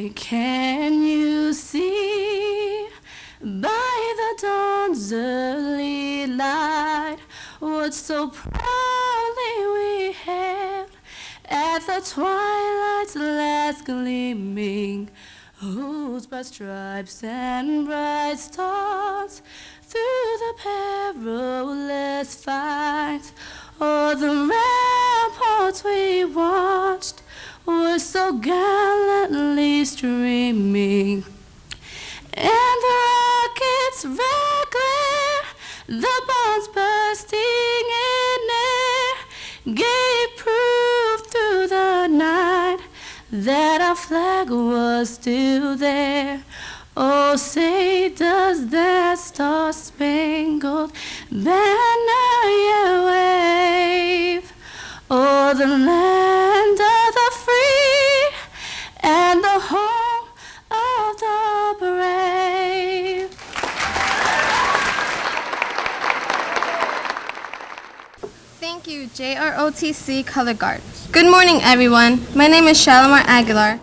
say, can you see by the dawn's early light what so proudly we hailed at the twilight's last gleaming, whose bright stripes and bright stars through the perilous fight o'er the ramparts we watched were so gallantly streaming, and the rockets' red glare, the bombs bursting in air, gave proof through the night that our flag was still there. Oh, say does that star-spangled banner yet wave o'er the land of the free and the home of the brave? Thank you, JROTC Color Guard. Good morning, everyone. My name is Shalimar Aguilar.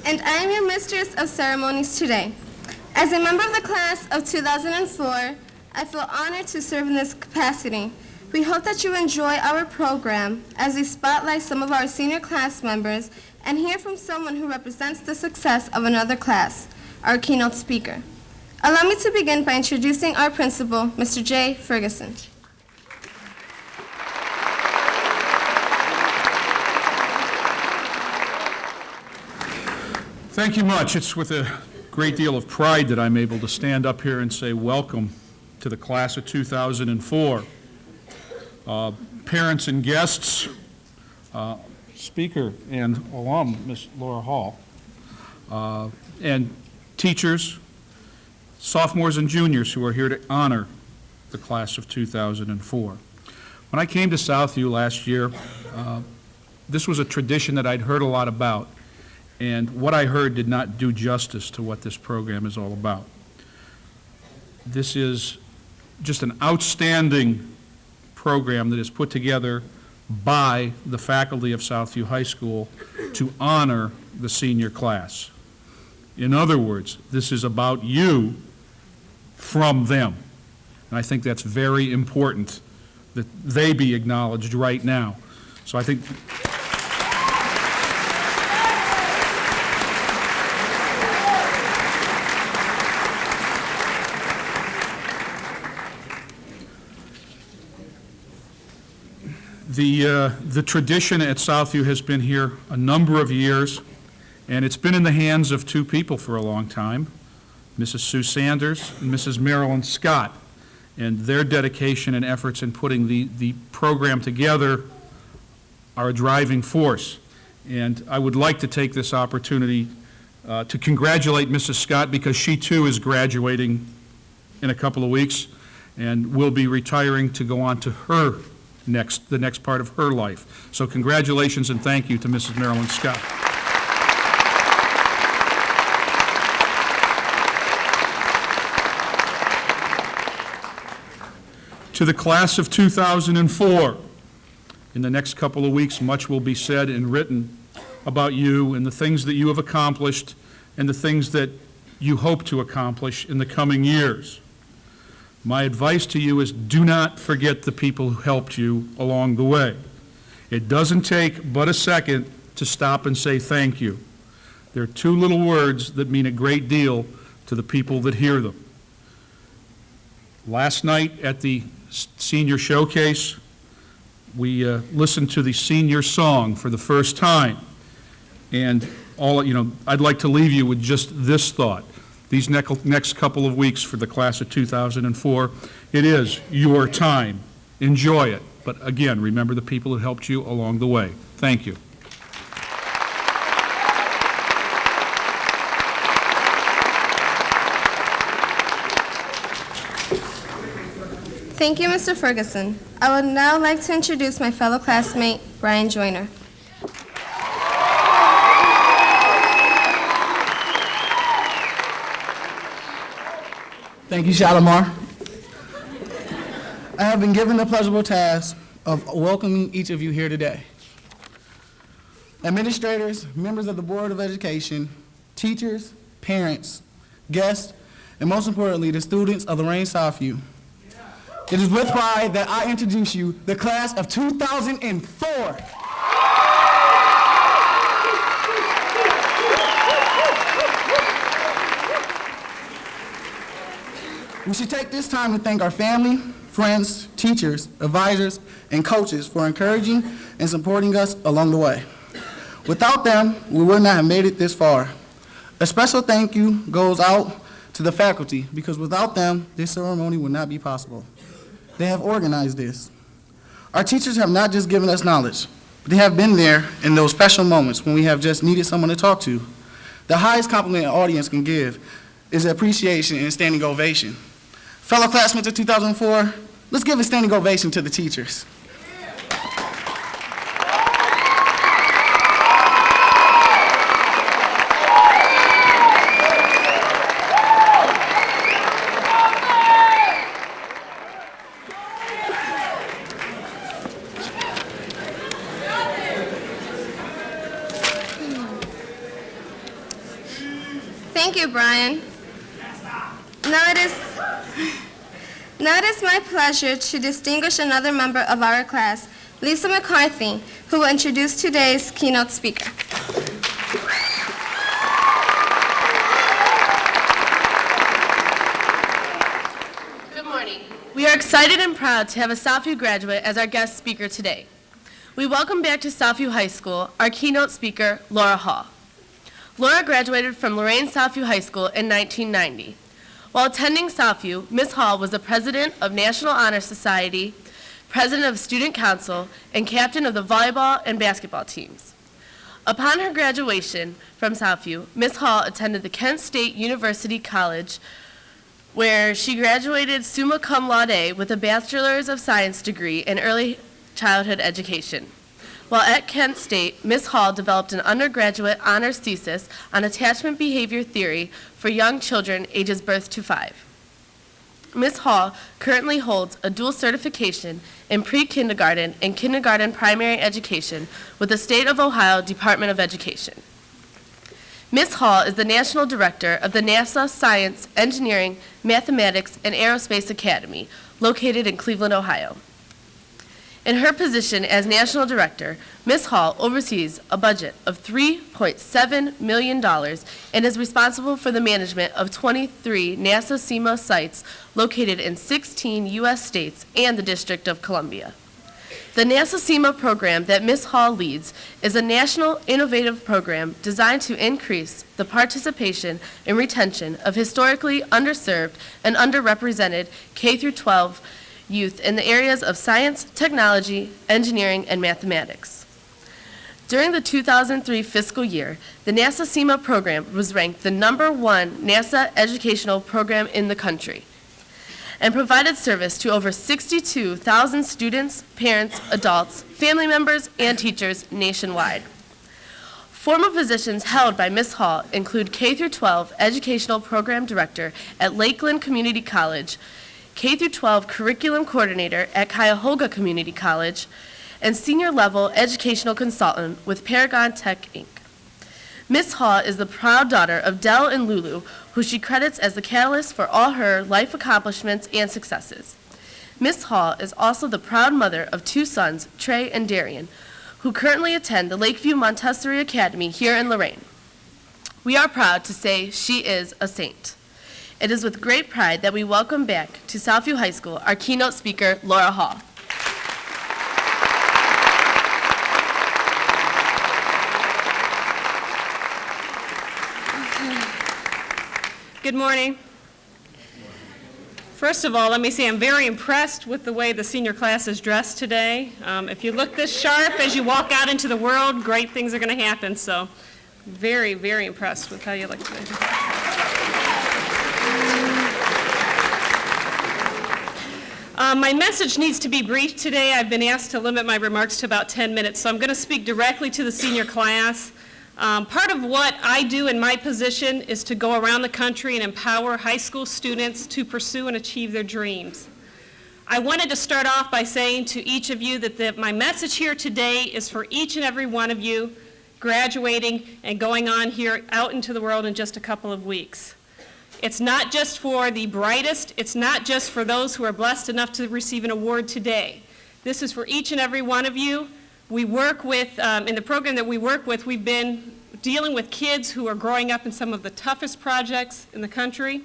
And I am your Mistress of Ceremonies today. As a member of the class of 2004, I feel honored to serve in this capacity. We hope that you enjoy our program as we spotlight some of our senior class members and hear from someone who represents the success of another class, our keynote speaker. Allow me to begin by introducing our principal, Mr. J. Ferguson. Thank you much. It's with a great deal of pride that I'm able to stand up here and say welcome to the class of 2004. Parents and guests, speaker and alum, Ms. Laura Hall, and teachers, sophomores and juniors who are here to honor the class of 2004. When I came to Southview last year, this was a tradition that I'd heard a lot about, and what I heard did not do justice to what this program is all about. This is just an outstanding program that is put together by the faculty of Southview High School to honor the senior class. In other words, this is about you from them. And I think that's very important that they be acknowledged right now. So I think the tradition at Southview has been here a number of years, and it's been in the hands of two people for a long time, Mrs. Sue Sanders and Mrs. Marilyn Scott, and their dedication and efforts in putting the program together are a driving force. And I would like to take this opportunity to congratulate Mrs. Scott, because she too is graduating in a couple of weeks and will be retiring to go on to the next part of her life. So congratulations and thank you to Mrs. Marilyn Scott. To the class of 2004, in the next couple of weeks, much will be said and written about you and the things that you have accomplished and the things that you hope to accomplish in the coming years. My advice to you is do not forget the people who helped you along the way. It doesn't take but a second to stop and say thank you. There are two little words that mean a great deal to the people that hear them. Last night at the senior showcase, we listened to the senior song for the first time. And I'd like to leave you with just this thought. These next couple of weeks for the class of 2004, it is your time. Enjoy it. But again, remember the people who helped you along the way. Thank you. Thank you, Mr. Ferguson. I would now like to introduce my fellow classmate, Brian Joyner. Thank you, Shalimar. I have been given the pleasurable task of welcoming each of you here today. Administrators, members of the Board of Education, teachers, parents, guests, and most importantly, the students of Lorain Southview. It is with pride that I introduce you the class of 2004. We should take this time to thank our family, friends, teachers, advisors, and coaches for encouraging and supporting us along the way. Without them, we would not have made it this far. A special thank you goes out to the faculty, because without them, this ceremony would not be possible. They have organized this. Our teachers have not just given us knowledge, but they have been there in those special moments when we have just needed someone to talk to. The highest compliment an audience can give is appreciation and a standing ovation. Fellow classmates of 2004, let's give a standing ovation to the teachers. Thank you, Brian. Now it is my pleasure to distinguish another member of our class, Lisa McCarthy, who will introduce today's keynote speaker. Good morning. We are excited and proud to have a Southview graduate as our guest speaker today. We welcome back to Southview High School our keynote speaker, Laura Hall. Laura graduated from Lorain Southview High School in 1990. While attending Southview, Ms. Hall was the president of National Honor Society, president of Student Council, and captain of the volleyball and basketball teams. Upon her graduation from Southview, Ms. Hall attended the Kent State University College, where she graduated summa cum laude with a Bachelor's of Science degree in early childhood education. While at Kent State, Ms. Hall developed an undergraduate honors thesis on attachment behavior theory for young children ages birth to 5. Ms. Hall currently holds a dual certification in pre-kindergarten and kindergarten primary education with the State of Ohio Department of Education. Ms. Hall is the National Director of the NASA Science, Engineering, Mathematics, and Aerospace Academy, located in Cleveland, Ohio. In her position as National Director, Ms. Hall oversees a budget of $3.7 million and is responsible for the management of 23 NASA SEMA sites located in 16 U.S. states and the District of Columbia. The NASA SEMA program that Ms. Hall leads is a national innovative program designed to increase the participation and retention of historically underserved and underrepresented K-12 youth in the areas of science, technology, engineering, and mathematics. During the 2003 fiscal year, the NASA SEMA program was ranked the #1 NASA educational program in the country and provided service to over 62,000 students, parents, adults, family members, and teachers nationwide. Former positions held by Ms. Hall include K-12 Educational Program Director at Lakeland Community College, K-12 Curriculum Coordinator at Cuyahoga Community College, and Senior Level Educational Consultant with Pagon Tech, Inc. Ms. Hall is the proud daughter of Dell and Lulu, who she credits as the catalyst for all her life accomplishments and successes. Ms. Hall is also the proud mother of 2 sons, Trey and Darian, who currently attend the Lakeview Montessori Academy here in Lorain. We are proud to say she is a saint. It is with great pride that we welcome back to Southview High School our keynote speaker, Laura Hall. Good morning. First of all, let me say I'm very impressed with the way the senior class is dressed today. If you look this sharp as you walk out into the world, great things are going to happen. So very, very impressed with how you look today. My message needs to be brief today. I've been asked to limit my remarks to about 10 minutes, so I'm going to speak directly to the senior class. Part of what I do in my position is to go around the country and empower high school students to pursue and achieve their dreams. I wanted to start off by saying to each of you that my message here today is for each and every one of you graduating and going on here out into the world in just a couple of weeks. It's not just for the brightest, it's not just for those who are blessed enough to receive an award today. This is for each and every one of you. We work with, in the program that we work with, we've been dealing with kids who are growing up in some of the toughest projects in the country.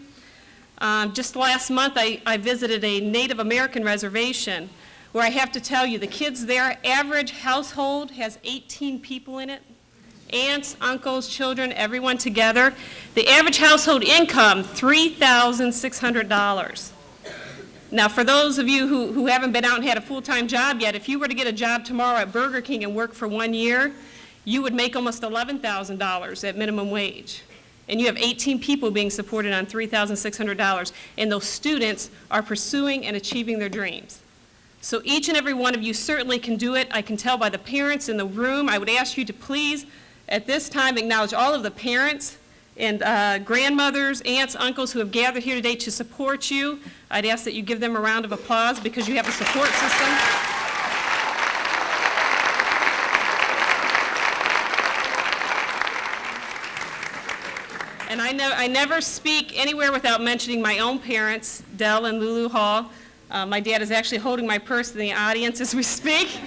Just last month, I visited a Native American reservation where I have to tell you, the kids there, average household has 18 people in it. Aunts, uncles, children, everyone together. The average household income, $3,600. Now, for those of you who haven't been out and had a full-time job yet, if you were to get a job tomorrow at Burger King and work for 1 year, you would make almost $11,000 at minimum wage. And you have 18 people being supported on $3,600. And those students are pursuing and achieving their dreams. So each and every one of you certainly can do it. I can tell by the parents in the room. I would ask you to please, at this time, acknowledge all of the parents and grandmothers, aunts, uncles who have gathered here today to support you. I'd ask that you give them a round of applause because you have a support system. And I never speak anywhere without mentioning my own parents, Del and Lulu Hall. My dad is actually holding my purse in the audience as we speak.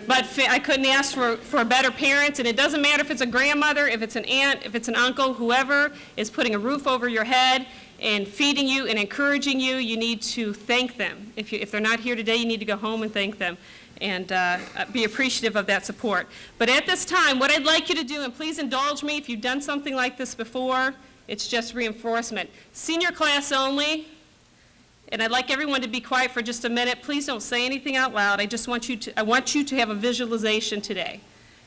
But I couldn't ask for better parents, and it doesn't matter if it's a grandmother, if it's an aunt, if it's an uncle, whoever is putting a roof over your head and feeding you and encouraging you, you need to thank them. If they're not here today, you need to go home and thank them and be appreciative of that support. But at this time, what I'd like you to do, and please indulge me if you've done something like this before, it's just reinforcement. Senior class only. And I'd like everyone to be quiet for just a minute. Please don't say anything out loud. I want you to have a visualization today.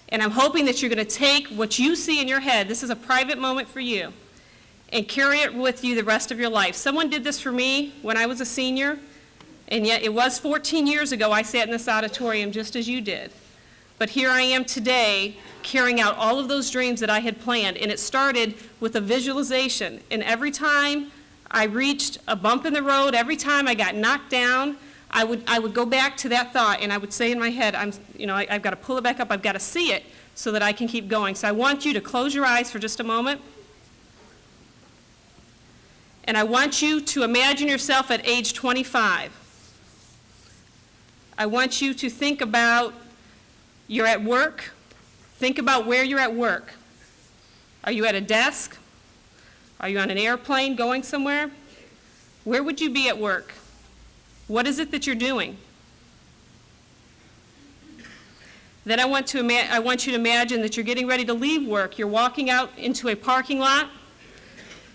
And I'm hoping that you're going to take what you see in your head, this is a private moment for you, and carry it with you the rest of your life. Someone did this for me when I was a senior, and yet it was 14 years ago I sat in this auditorium just as you did. But here I am today carrying out all of those dreams that I had planned, and it started with a visualization. And every time I reached a bump in the road, every time I got knocked down, I would go back to that thought, and I would say in my head, I've got to pull it back up, I've got to see it so that I can keep going. So I want you to close your eyes for just a moment. And I want you to imagine yourself at age 25. I want you to think about you're at work. Think about where you're at work. Are you at a desk? Are you on an airplane going somewhere? Where would you be at work? What is it that you're doing? Then I want you to imagine that you're getting ready to leave work. You're walking out into a parking lot.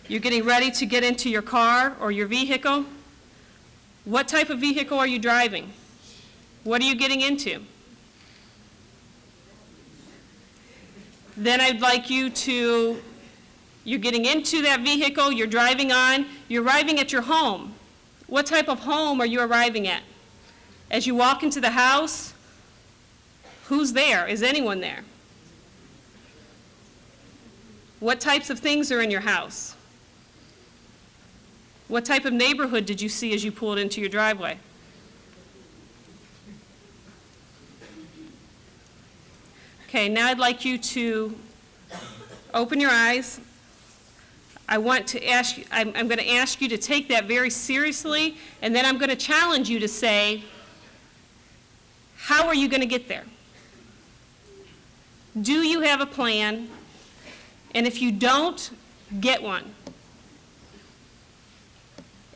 You're getting ready to get into your car or your vehicle. What type of vehicle are you driving? What are you getting into? Then I'd like you to, you're getting into that vehicle, you're driving on, you're arriving at your home. What type of home are you arriving at? As you walk into the house, who's there? Is anyone there? What types of things are in your house? What type of neighborhood did you see as you pulled into your driveway? Okay, now I'd like you to open your eyes. I'm going to ask you to take that very seriously, and then I'm going to challenge you to say, how are you going to get there? Do you have a plan? And if you don't, get one.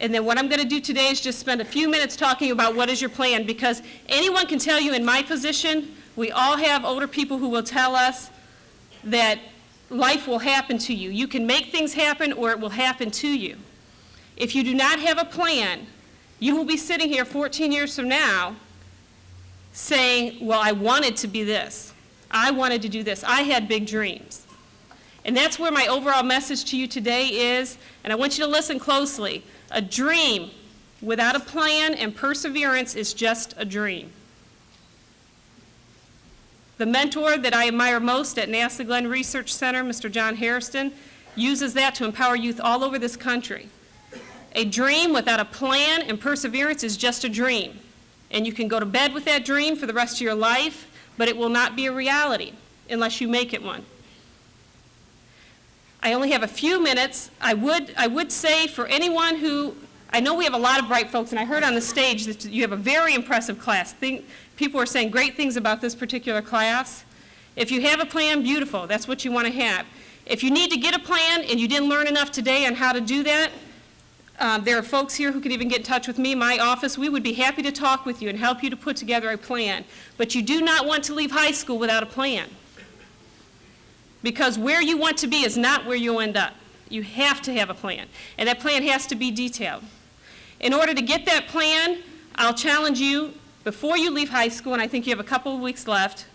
And then what I'm going to do today is just spend a few minutes talking about what is your plan, because anyone can tell you in my position, we all have older people who will tell us that life will happen to you. You can make things happen or it will happen to you. If you do not have a plan, you will be sitting here 14 years from now saying, well, I wanted to be this. I wanted to do this. I had big dreams. And that's where my overall message to you today is, and I want you to listen closely. A dream without a plan and perseverance is just a dream. The mentor that I admire most at NASA Glenn Research Center, Mr. John Hairston, uses that to empower youth all over this country. A dream without a plan and perseverance is just a dream. And you can go to bed with that dream for the rest of your life, but it will not be a reality unless you make it one. I only have a few minutes. I would say for anyone who, I know we have a lot of bright folks, and I heard on the stage that you have a very impressive class. People are saying great things about this particular class. If you have a plan, beautiful. That's what you want to have. If you need to get a plan and you didn't learn enough today on how to do that, there are folks here who could even get in touch with me, my office. We would be happy to talk with you and help you to put together a plan. But you do not want to leave high school without a plan. Because where you want to be is not where you'll end up. You have to have a plan. And that plan has to be detailed. In order to get that plan, I'll challenge you, before you leave high school, and I think you have a couple of weeks left,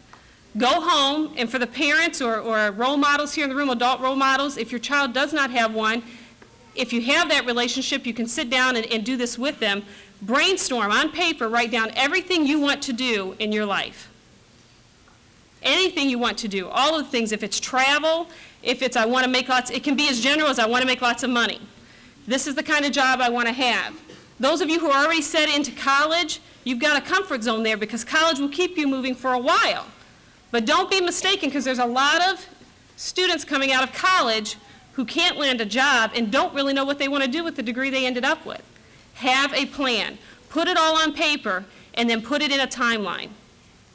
go home, and for the parents or role models here in the room, adult role models, if your child does not have one, if you have that relationship, you can sit down and do this with them. Brainstorm on paper, write down everything you want to do in your life. Anything you want to do, all of the things. If it's travel, if it's I want to make lots, it can be as general as I want to make lots of money. This is the kind of job I want to have. Those of you who are already set into college, you've got a comfort zone there because college will keep you moving for a while. But don't be mistaken, because there's a lot of students coming out of college who can't land a job and don't really know what they want to do with the degree they ended up with. Have a plan. Put it all on paper and then put it in a timeline.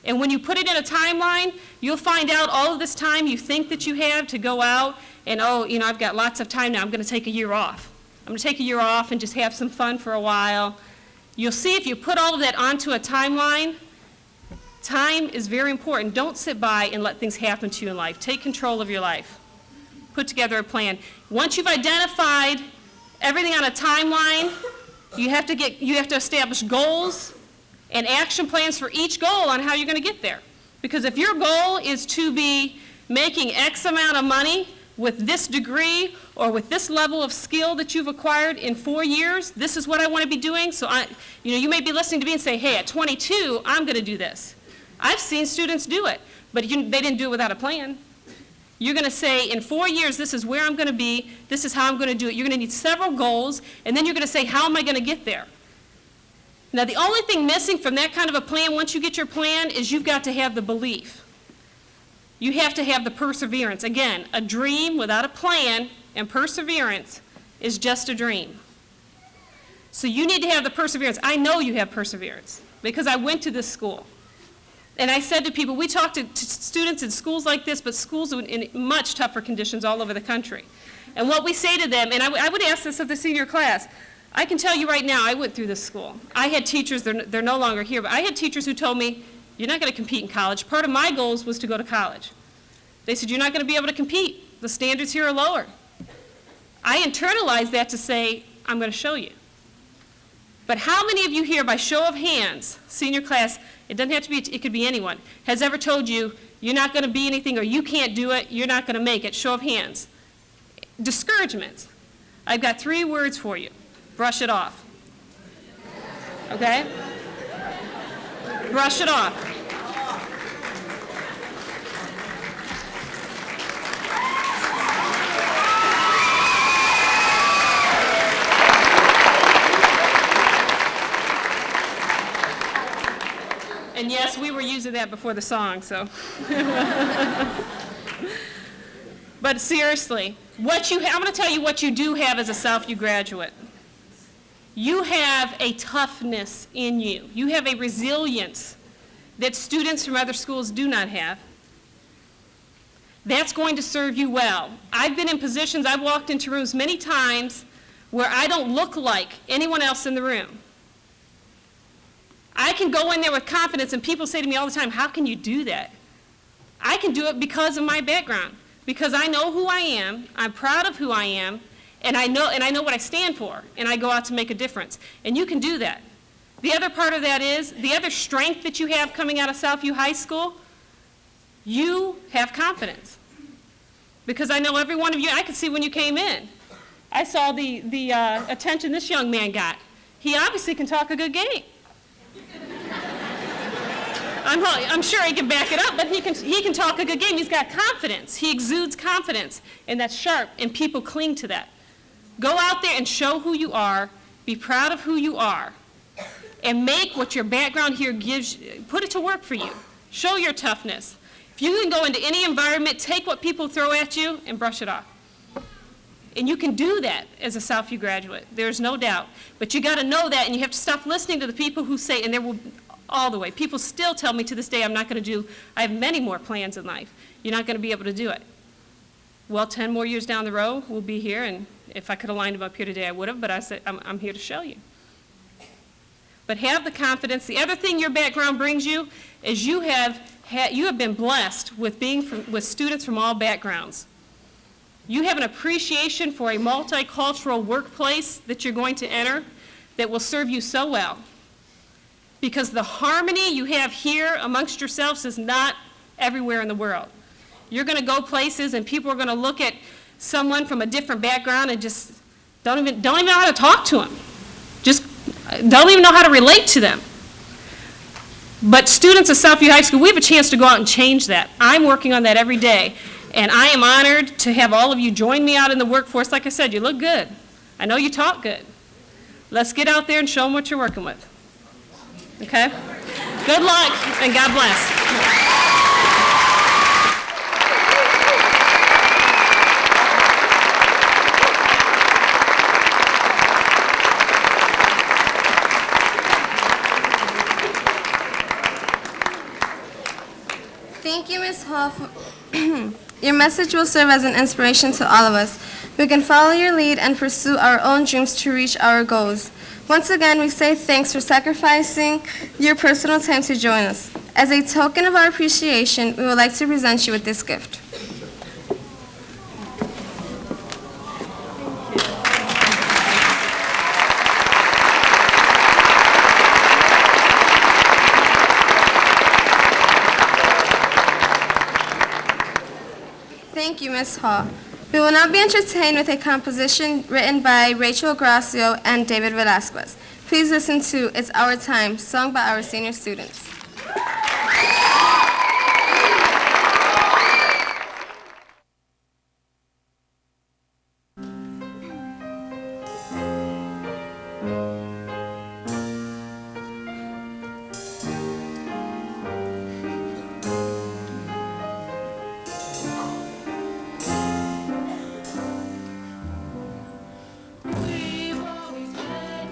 And when you put it in a timeline, you'll find out all of this time you think that you have to go out and, oh, you know, I've got lots of time now. I'm going to take a year off. I'm going to take a year off and just have some fun for a while. You'll see if you put all of that onto a timeline, time is very important. Don't sit by and let things happen to you in life. Take control of your life. Put together a plan. Once you've identified everything on a timeline, you have to establish goals and action plans for each goal on how you're going to get there. Because if your goal is to be making X amount of money with this degree or with this level of skill that you've acquired in 4 years, this is what I want to be doing. So you may be listening to me and say, hey, at 22, I'm going to do this. I've seen students do it, but they didn't do it without a plan. You're going to say, in 4 years, this is where I'm going to be, this is how I'm going to do it. You're going to need several goals, and then you're going to say, how am I going to get there? Now, the only thing missing from that kind of a plan, once you get your plan, is you've got to have the belief. You have to have the perseverance. Again, a dream without a plan and perseverance is just a dream. So you need to have the perseverance. I know you have perseverance because I went to this school. And I said to people, we talk to students in schools like this, but schools in much tougher conditions all over the country. And what we say to them, and I would ask this of the senior class, I can tell you right now, I went through this school. I had teachers, they're no longer here, but I had teachers who told me, you're not going to compete in college. Part of my goals was to go to college. They said, you're not going to be able to compete. The standards here are lower. I internalized that to say, I'm going to show you. But how many of you here, by show of hands, senior class, it doesn't have to be, it could be anyone, has ever told you, you're not going to be anything or you can't do it, you're not going to make it? Show of hands. Discouragements. I've got 3 words for you. Brush it off. Okay? Brush it off. And yes, we were using that before the song, so. But seriously, I'm going to tell you what you do have as a Southview graduate. You have a toughness in you. You have a resilience that students from other schools do not have. That's going to serve you well. I've been in positions, I've walked into rooms many times where I don't look like anyone else in the room. I can go in there with confidence, and people say to me all the time, how can you do that? I can do it because of my background, because I know who I am, I'm proud of who I am, and I know what I stand for, and I go out to make a difference. And you can do that. The other part of that is, the other strength that you have coming out of Southview High School, you have confidence. Because I know every one of you, I could see when you came in. I saw the attention this young man got. He obviously can talk a good game. I'm sure he can back it up, but he can talk a good game. He's got confidence. He exudes confidence, and that's sharp, and people cling to that. Go out there and show who you are, be proud of who you are, and make what your background here gives, put it to work for you. Show your toughness. If you can go into any environment, take what people throw at you and brush it off. And you can do that as a Southview graduate, there's no doubt. But you got to know that, and you have to stop listening to the people who say, and there will, all the way, people still tell me to this day I'm not going to do, I have many more plans in life. You're not going to be able to do it. Well, 10 more years down the road, we'll be here, and if I could have lined them up here today, I would have, but I said, I'm here to show you. But have the confidence. The other thing your background brings you is you have been blessed with being with students from all backgrounds. You have an appreciation for a multicultural workplace that you're going to enter that will serve you so well. Because the harmony you have here amongst yourselves is not everywhere in the world. You're going to go places and people are going to look at someone from a different background and just don't even know how to talk to them. Just don't even know how to relate to them. But students of Southview High School, we have a chance to go out and change that. I'm working on that every day. And I am honored to have all of you join me out in the workforce. Like I said, you look good. I know you talk good. Let's get out there and show them what you're working with. Okay? Good luck, and God bless. Thank you, Ms. Hall. Your message will serve as an inspiration to all of us. We can follow your lead and pursue our own dreams to reach our goals. Once again, we say thanks for sacrificing your personal time to join us. As a token of our appreciation, we would like to present you with this gift. Thank you, Ms. Hall. We will now be entertained with a composition written by Raquel Garcia and David Velasquez. Please listen to It's Our Time, sung by our senior students. We've always been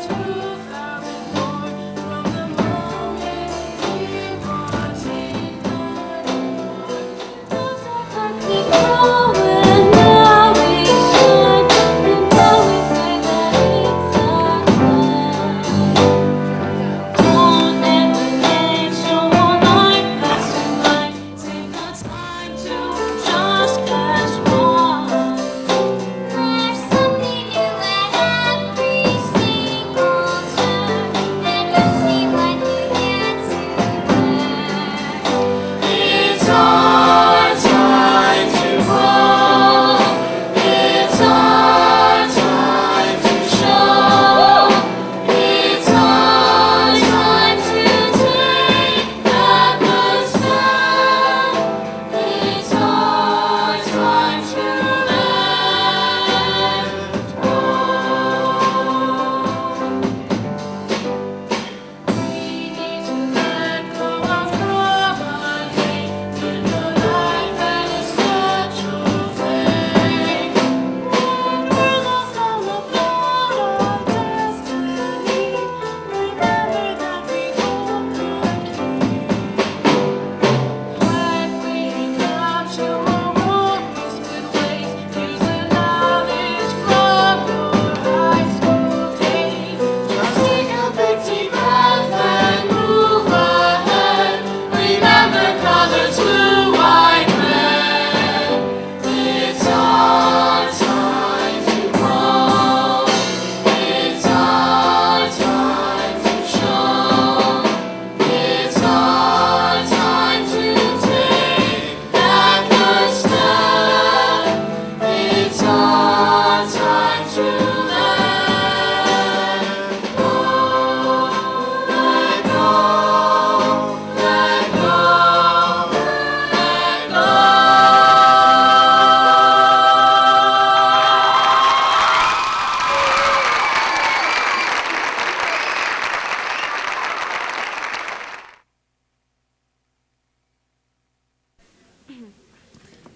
2004 from the moment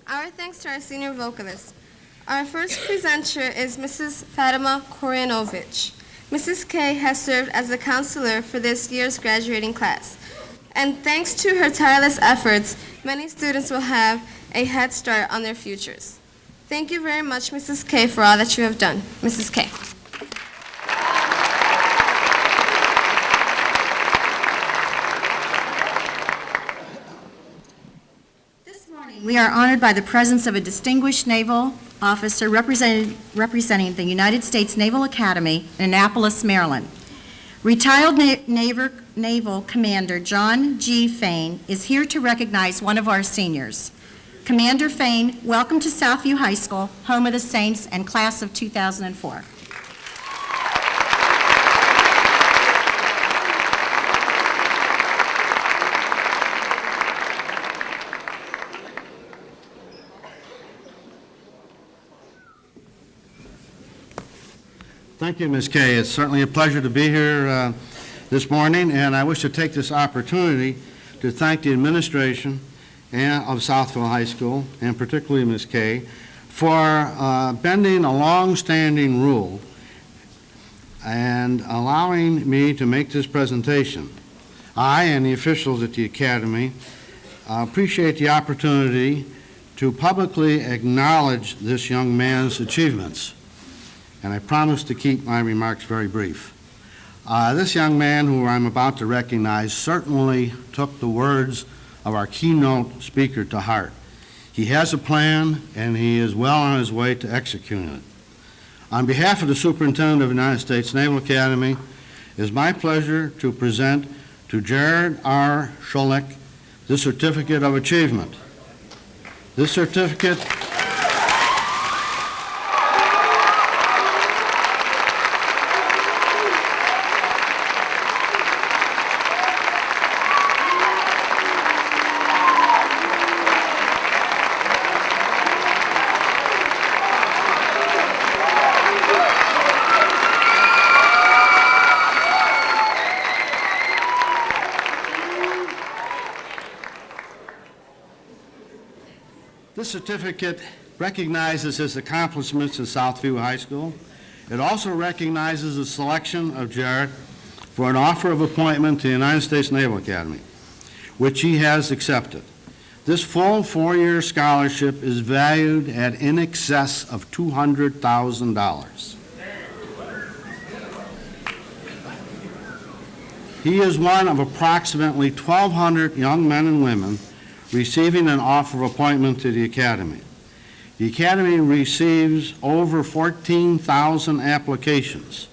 Our thanks to our senior vocalists. Our first presenter is Mrs. Fatima Korinovic. Mrs. K has served as a counselor for this year's graduating class. And thanks to her tireless efforts, many students will have a head start on their futures. Thank you very much, Mrs. K, for all that you have done. Mrs. K. This morning, we are honored by the presence of a distinguished naval officer representing the United States Naval Academy in Annapolis, Maryland. Retired Naval Commander John G. Fain is here to recognize one of our seniors. Commander Fain, welcome to Southview High School, home of the Saints and class of 2004. Thank you, Ms. Kay. It's certainly a pleasure to be here this morning, and I wish to take this opportunity to thank the administration of Southview High School, and particularly Ms. Kay, for bending a long-standing rule and allowing me to make this presentation. I and the officials at the Academy appreciate the opportunity to publicly acknowledge this young man's achievements, and I promise to keep my remarks very brief. This young man who I'm about to recognize certainly took the words of our keynote speaker to heart. He has a plan, and he is well on his way to executing it. On behalf of the Superintendent of the United States Naval Academy, it is my pleasure to present to Jared R. Sholek the Certificate of Achievement. This certificate This certificate recognizes his accomplishments in Southview High School. It also recognizes the selection of Jared for an offer of appointment to the United States Naval Academy, which he has accepted. This full four-year scholarship is valued at in excess of $200,000. He is one of approximately 1,200 young men and women receiving an offer of appointment to the Academy. The Academy receives over 14,000 applications.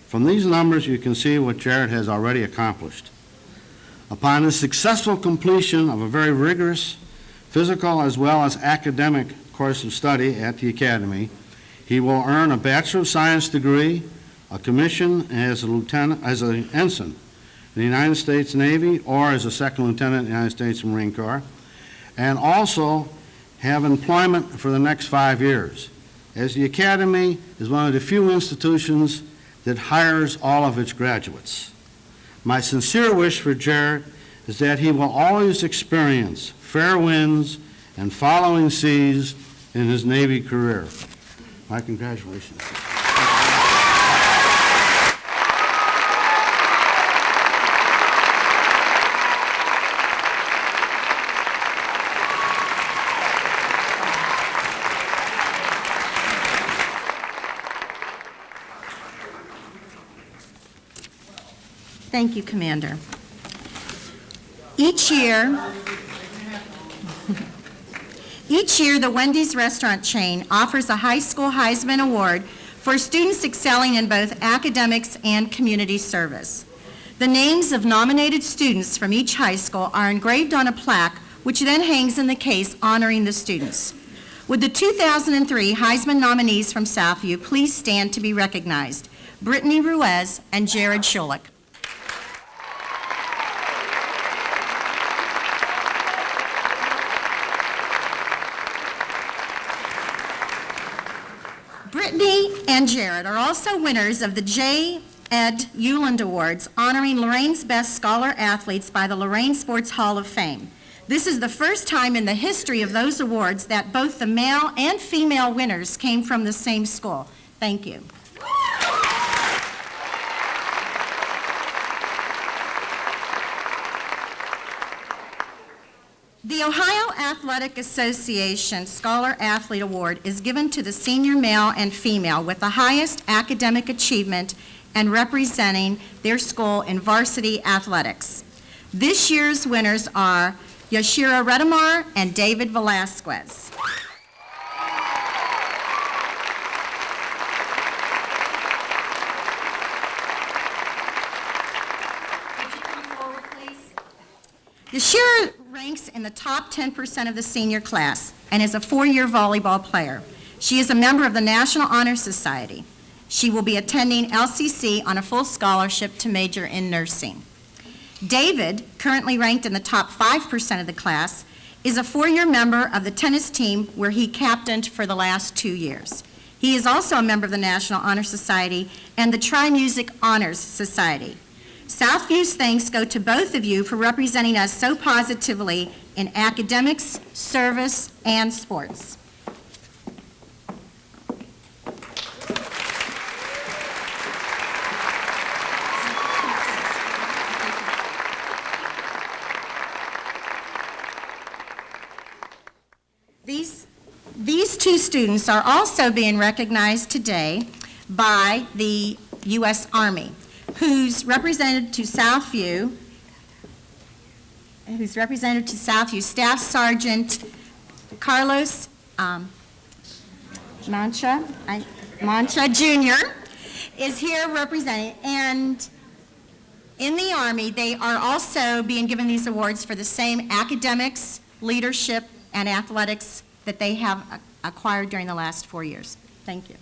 From these numbers, you can see what Jared has already accomplished. Upon the successful completion of a very rigorous physical as well as academic course of study at the Academy, he will earn a Bachelor of Science degree, a commission as an ensign in the United States Navy or as a second lieutenant in the United States Marine Corps, and also have employment for the next 5 years, as the Academy is one of the few institutions that hires all of its graduates. My sincere wish for Jared is that he will always experience fair winds and following seas in his Navy career. My congratulations. Thank you, Commander. Each year, the Wendy's restaurant chain offers a high school Heisman Award for students excelling in both academics and community service. The names of nominated students from each high school are engraved on a plaque, which then hangs in the case honoring the students. Would the 2003 Heisman nominees from Southview please stand to be recognized? Brittany Ruiz and Jared Schulich. Brittany and Jared are also winners of the J. Ed Uland Awards, honoring Lorain's best scholar athletes by the Lorain Sports Hall of Fame. This is the first time in the history of those awards that both the male and female winners came from the same school. Thank you. The Ohio Athletic Association Scholar Athlete Award is given to the senior male and female with the highest academic achievement and representing their school in varsity athletics. This year's winners are Yashira Redamar and David Velasquez. Yashira ranks in the top 10% of the senior class and is a 4-year volleyball player. She is a member of the National Honor Society. She will be attending LCC on a full scholarship to major in nursing. David, currently ranked in the top 5% of the class, is a 4-year member of the tennis team where he captained for the last 2 years. He is also a member of the National Honor Society and the Tri-Music Honors Society. Southview's thanks go to both of you for representing us so positively in academics, service, and sports. These two students are also being recognized today by the U.S. Army, who's represented to Southview, Staff Sergeant Carlos Mancha Jr. is here representing, and in the Army, they are also being given these awards for the same academics, leadership, and athletics that they have acquired during the last 4 years. Thank you.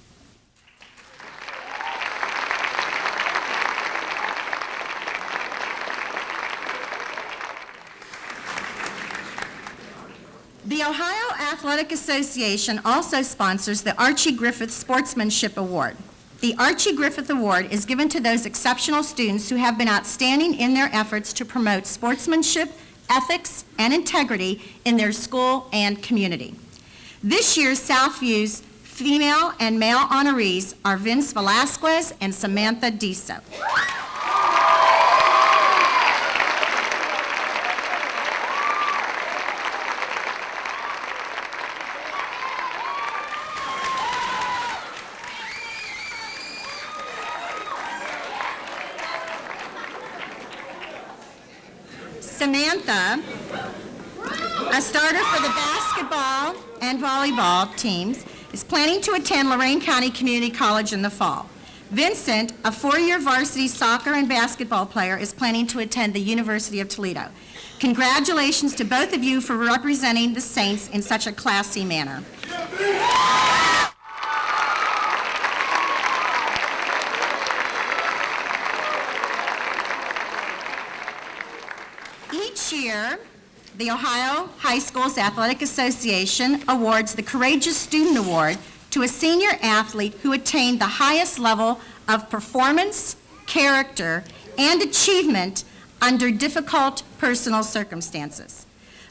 The Ohio Athletic Association also sponsors the Archie Griffith Sportsmanship Award. The Archie Griffith Award is given to those exceptional students who have been outstanding in their efforts to promote sportsmanship, ethics, and integrity in their school and community. This year's Southview's female and male honorees are Vince Velasquez and Samantha Diso. Samantha, a starter for the basketball and volleyball teams, is planning to attend Lorain County Community College in the fall. Vincent, a 4-year varsity soccer and basketball player, is planning to attend the University of Toledo. Congratulations to both of you for representing the Saints in such a classy manner. Each year, the Ohio High Schools Athletic Association awards the Courageous Student Award to a senior athlete who attained the highest level of performance, character, and achievement under difficult personal circumstances.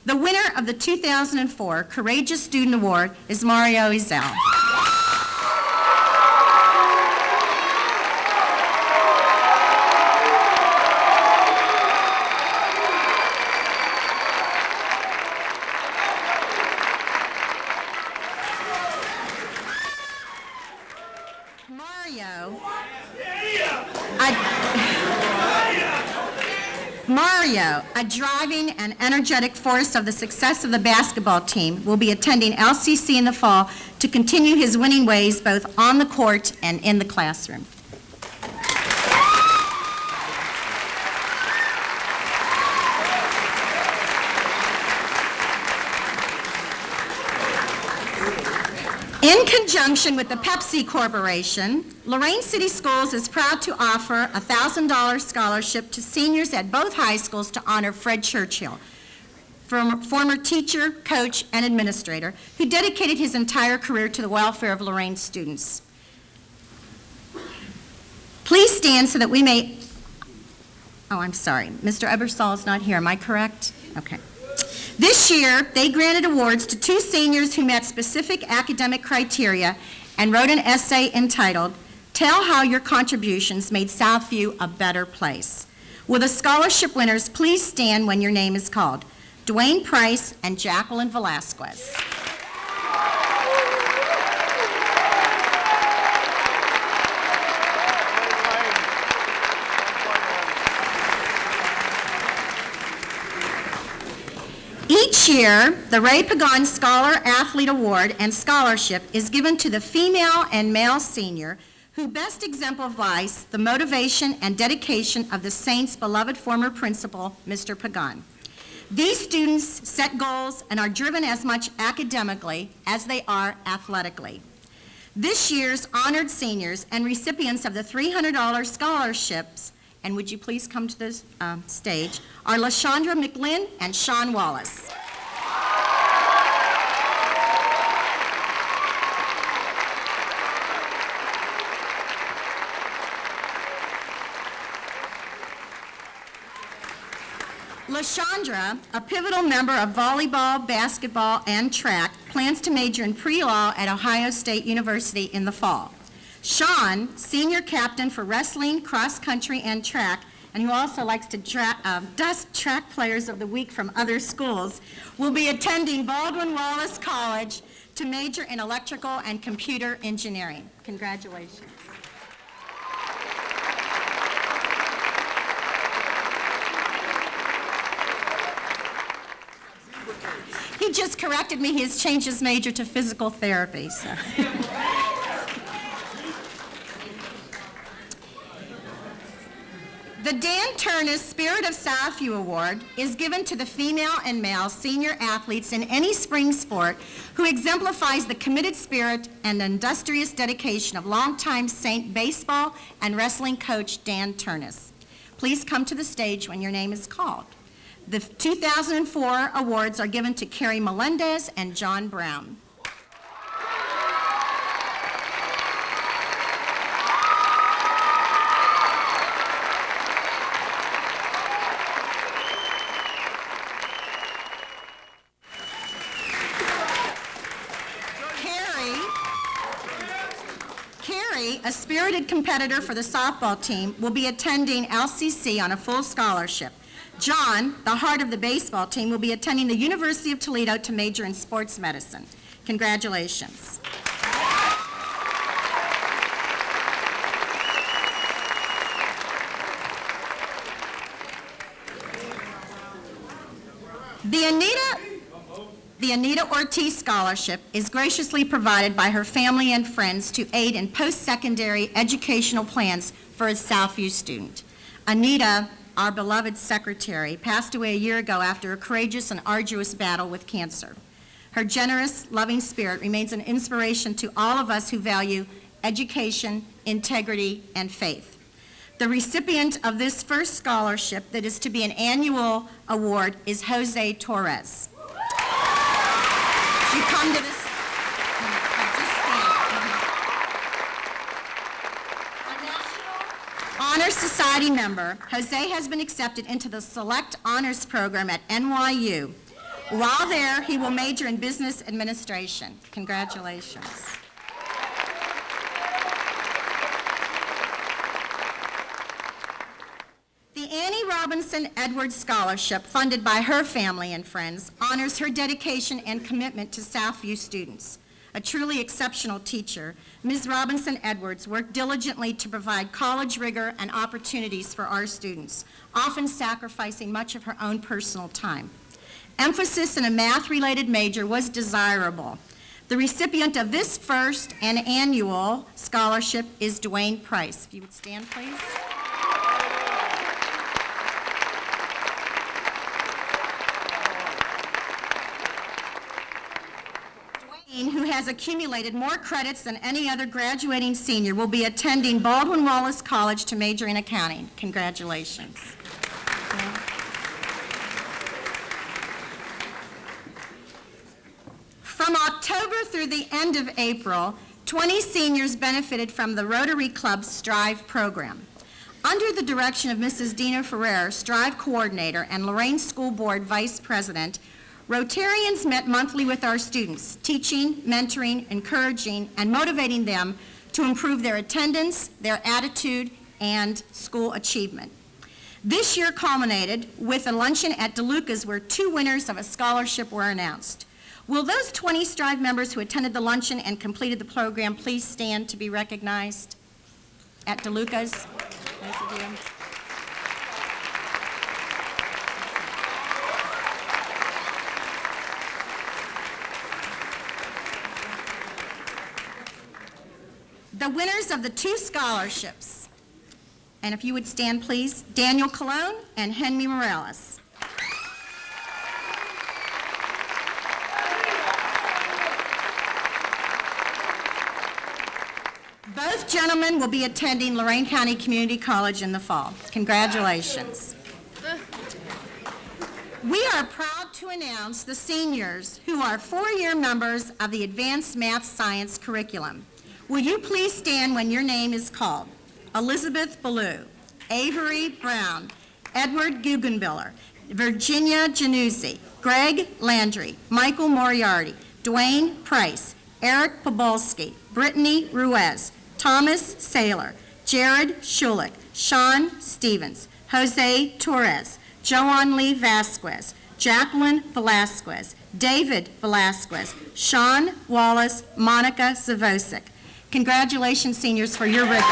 The winner of the 2004 Courageous Student Award is Mario Izal. Mario, a driving and energetic force of the success of the basketball team, will be attending LCC in the fall to continue his winning ways both on the court and in the classroom. In conjunction with the Pepsi Corporation, Lorain City Schools is proud to offer a $1,000 scholarship to seniors at both high schools to honor Fred Churchill, former teacher, coach, and administrator, who dedicated his entire career to the welfare of Lorain students. Please stand so that we may, oh, I'm sorry, Mr. Ebersol is not here, am I correct? Okay. This year, they granted awards to 2 seniors who met specific academic criteria and wrote an essay entitled, "Tell How Your Contributions Made Southview a Better Place." Will the scholarship winners please stand when your name is called? Dwayne Price and Jacqueline Velasquez. Each year, the Ray Pagon Scholar Athlete Award and Scholarship is given to the female and male senior who best exemplifies the motivation and dedication of the Saints' beloved former principal, Mr. Pagon. These students set goals and are driven as much academically as they are athletically. This year's honored seniors and recipients of the $300 scholarships, and would you please come to the stage, are Lashandra, Mclin, and Sean Wallace. Lashandra, a pivotal member of volleyball, basketball, and track, plans to major in pre-law at Ohio State University in the fall. Sean, senior captain for wrestling, cross-country, and track, and who also likes to dust track players of the week from other schools, will be attending Baldwin Wallace College to major in electrical and computer engineering. Congratulations. He just corrected me. He has changed his major to physical therapy. So. The Dan Turnus Spirit of Southview Award is given to the female and male senior athletes in any spring sport who exemplifies the committed spirit and industrious dedication of longtime Saint baseball and wrestling coach Dan Turnus. Please come to the stage when your name is called. The 2004 awards are given to Carrie Melendez and John Brown. Carrie, a spirited competitor for the softball team, will be attending LCC on a full scholarship. John, the heart of the baseball team, will be attending the University of Toledo to major in sports medicine. Congratulations. The Anita Ortiz Scholarship is graciously provided by her family and friends to aid in post-secondary educational plans for a Southview student. Anita, our beloved secretary, passed away a year ago after a courageous and arduous battle with cancer. Her generous, loving spirit remains an inspiration to all of us who value education, integrity, and faith. The recipient of this first scholarship, that is to be an annual award, is Jose Torres. You come to this. Just stand. A National Honor Society member, Jose has been accepted into the Select Honors Program at NYU. While there, he will major in business administration. Congratulations. The Annie Robinson Edwards Scholarship, funded by her family and friends, honors her dedication and commitment to Southview students. A truly exceptional teacher, Ms. Robinson Edwards worked diligently to provide college rigor and opportunities for our students, often sacrificing much of her own personal time. Emphasis in a math-related major was desirable. The recipient of this first and annual scholarship is Dwayne Price. If you would stand, please. Dwayne, who has accumulated more credits than any other graduating senior, will be attending Baldwin Wallace College to major in accounting. Congratulations. From October through the end of April, 20 seniors benefited from the Rotary Club Strive program. Under the direction of Mrs. Dina Ferrer, Strive coordinator and Lorain School Board vice president, Rotarians met monthly with our students, teaching, mentoring, encouraging, and motivating them to improve their attendance, their attitude, and school achievement. This year culminated with a luncheon at DeLuca's where 2 winners of a scholarship were announced. Will those 20 Strive members who attended the luncheon and completed the program please stand to be recognized at DeLuca's? Those of you. The winners of the 2 scholarships, and if you would stand please, Daniel Colon and Henry Morales. Both gentlemen will be attending Lorain County Community College in the fall. Congratulations. We are proud to announce the seniors who are 4-year members of the Advanced Math Science curriculum. Will you please stand when your name is called? Elizabeth Baylou, Avery Brown, Edward Guggenbiller, Virginia Januzzi, Greg Landry, Michael Moriarty, Dwayne Price, Eric Pobolski, Brittany Ruiz, Thomas Saylor, Jared Schulich, Sean Stevens, Jose Torres, Joan Lee Vasquez, Jacqueline Velasquez, David Velasquez, Sean Wallace, Monica Zavosic. Congratulations, seniors, for your rigor.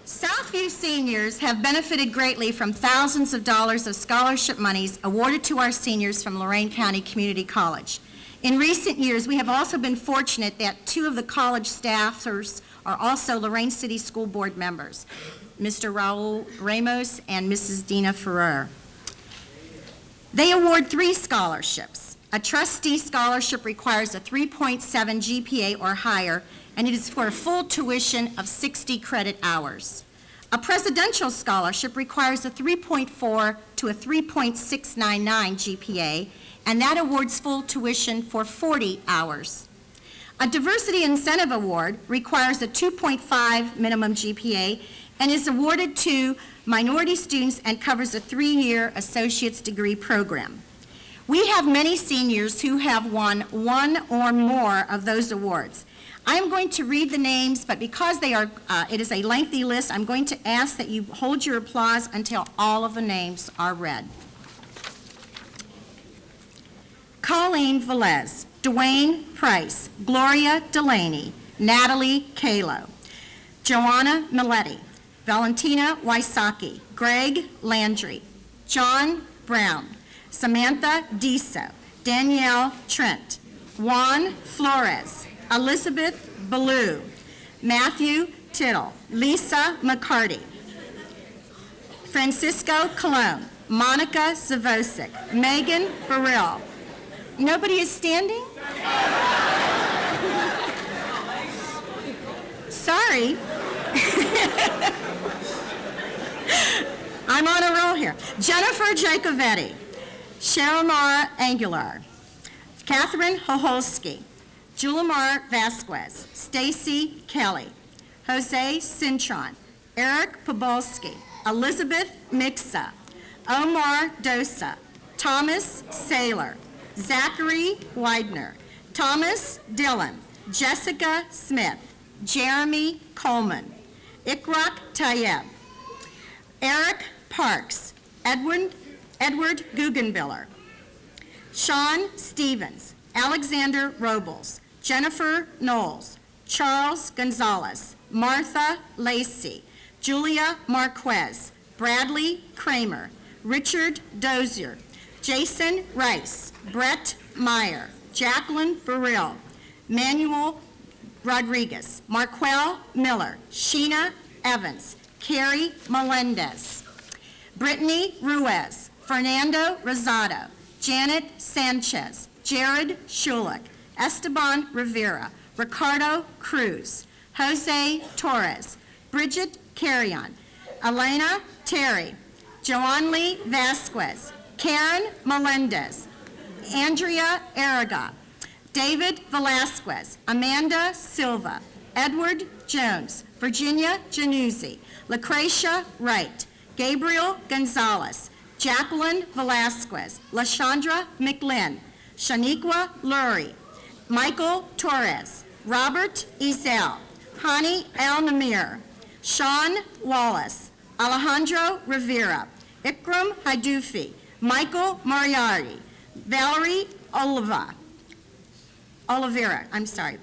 Southview seniors have benefited greatly from thousands of dollars of scholarship monies awarded to our seniors from Lorain County Community College. In recent years, we have also been fortunate that 2 of the college staffers are also Lorain City School Board members, Mr. Raul Ramos and Mrs. Dina Ferrer. They award 3 scholarships. A trustee scholarship requires a 3.7 GPA or higher, and it is for a full tuition of 60 credit hours. A presidential scholarship requires a 3.4 to a 3.699 GPA, and that awards full tuition for 40 hours. A diversity incentive award requires a 2.5 minimum GPA and is awarded to minority students and covers a 3-year associate's degree program. We have many seniors who have won 1 or more of those awards. I am going to read the names, but because it is a lengthy list, I'm going to ask that you hold your applause until all of the names are read. Colleen Velez, Dwayne Price, Gloria Delaney, Natalie Kalo, Joanna Milletti, Valentina Wysocki, Greg Landry, John Brown, Samantha Diso, Danielle Trent, Juan Flores, Elizabeth Ballou, Matthew Tittle, Lisa McCarthy, Francisco Colon, Monica Zavosic, Megan Burrell. Nobody is standing? Sorry. I'm on a roll here. Jennifer Jacovetti, Sharomar Angular, Catherine Hoholsky, Julimar Vasquez, Stacy Kelly, Jose Cintron, Eric Pobolski, Elizabeth Mixa, Omar Dosa, Thomas Saylor, Zachary Widener, Thomas Dillon, Jessica Smith, Jeremy Coleman, Ikrak Tayeb, Eric Parks, Edward Guggenbiller, Sean Stevens, Alexander Robles, Jennifer Knowles, Charles Gonzalez, Martha Lacey, Julia Marquez, Bradley Kramer, Richard Dozier, Jason Rice, Brett Meyer, Jacqueline Burrell, Manuel Rodriguez, Marquel Miller, Sheena Evans, Carrie Melendez, Brittany Ruiz, Fernando Rosado, Janet Sanchez, Jared Schulich, Esteban Rivera, Ricardo Cruz, Jose Torres, Brigette Carrion, Elena Terry, Joan Lee Vasquez, Karen Melendez, Andrea Araga, David Velasquez, Amanda Silva, Edward Jones, Virginia Januzzi, Lucretia Wright, Gabriel Gonzalez, Jacqueline Velasquez, Lashandra Mclin, Shaniqua Lurie, Michael Torres, Robert Ezel, Hani El Namir, Sean Wallace, Alejandro Rivera, Ikram Haidufi, Michael Moriarty, Valerie Oliveira,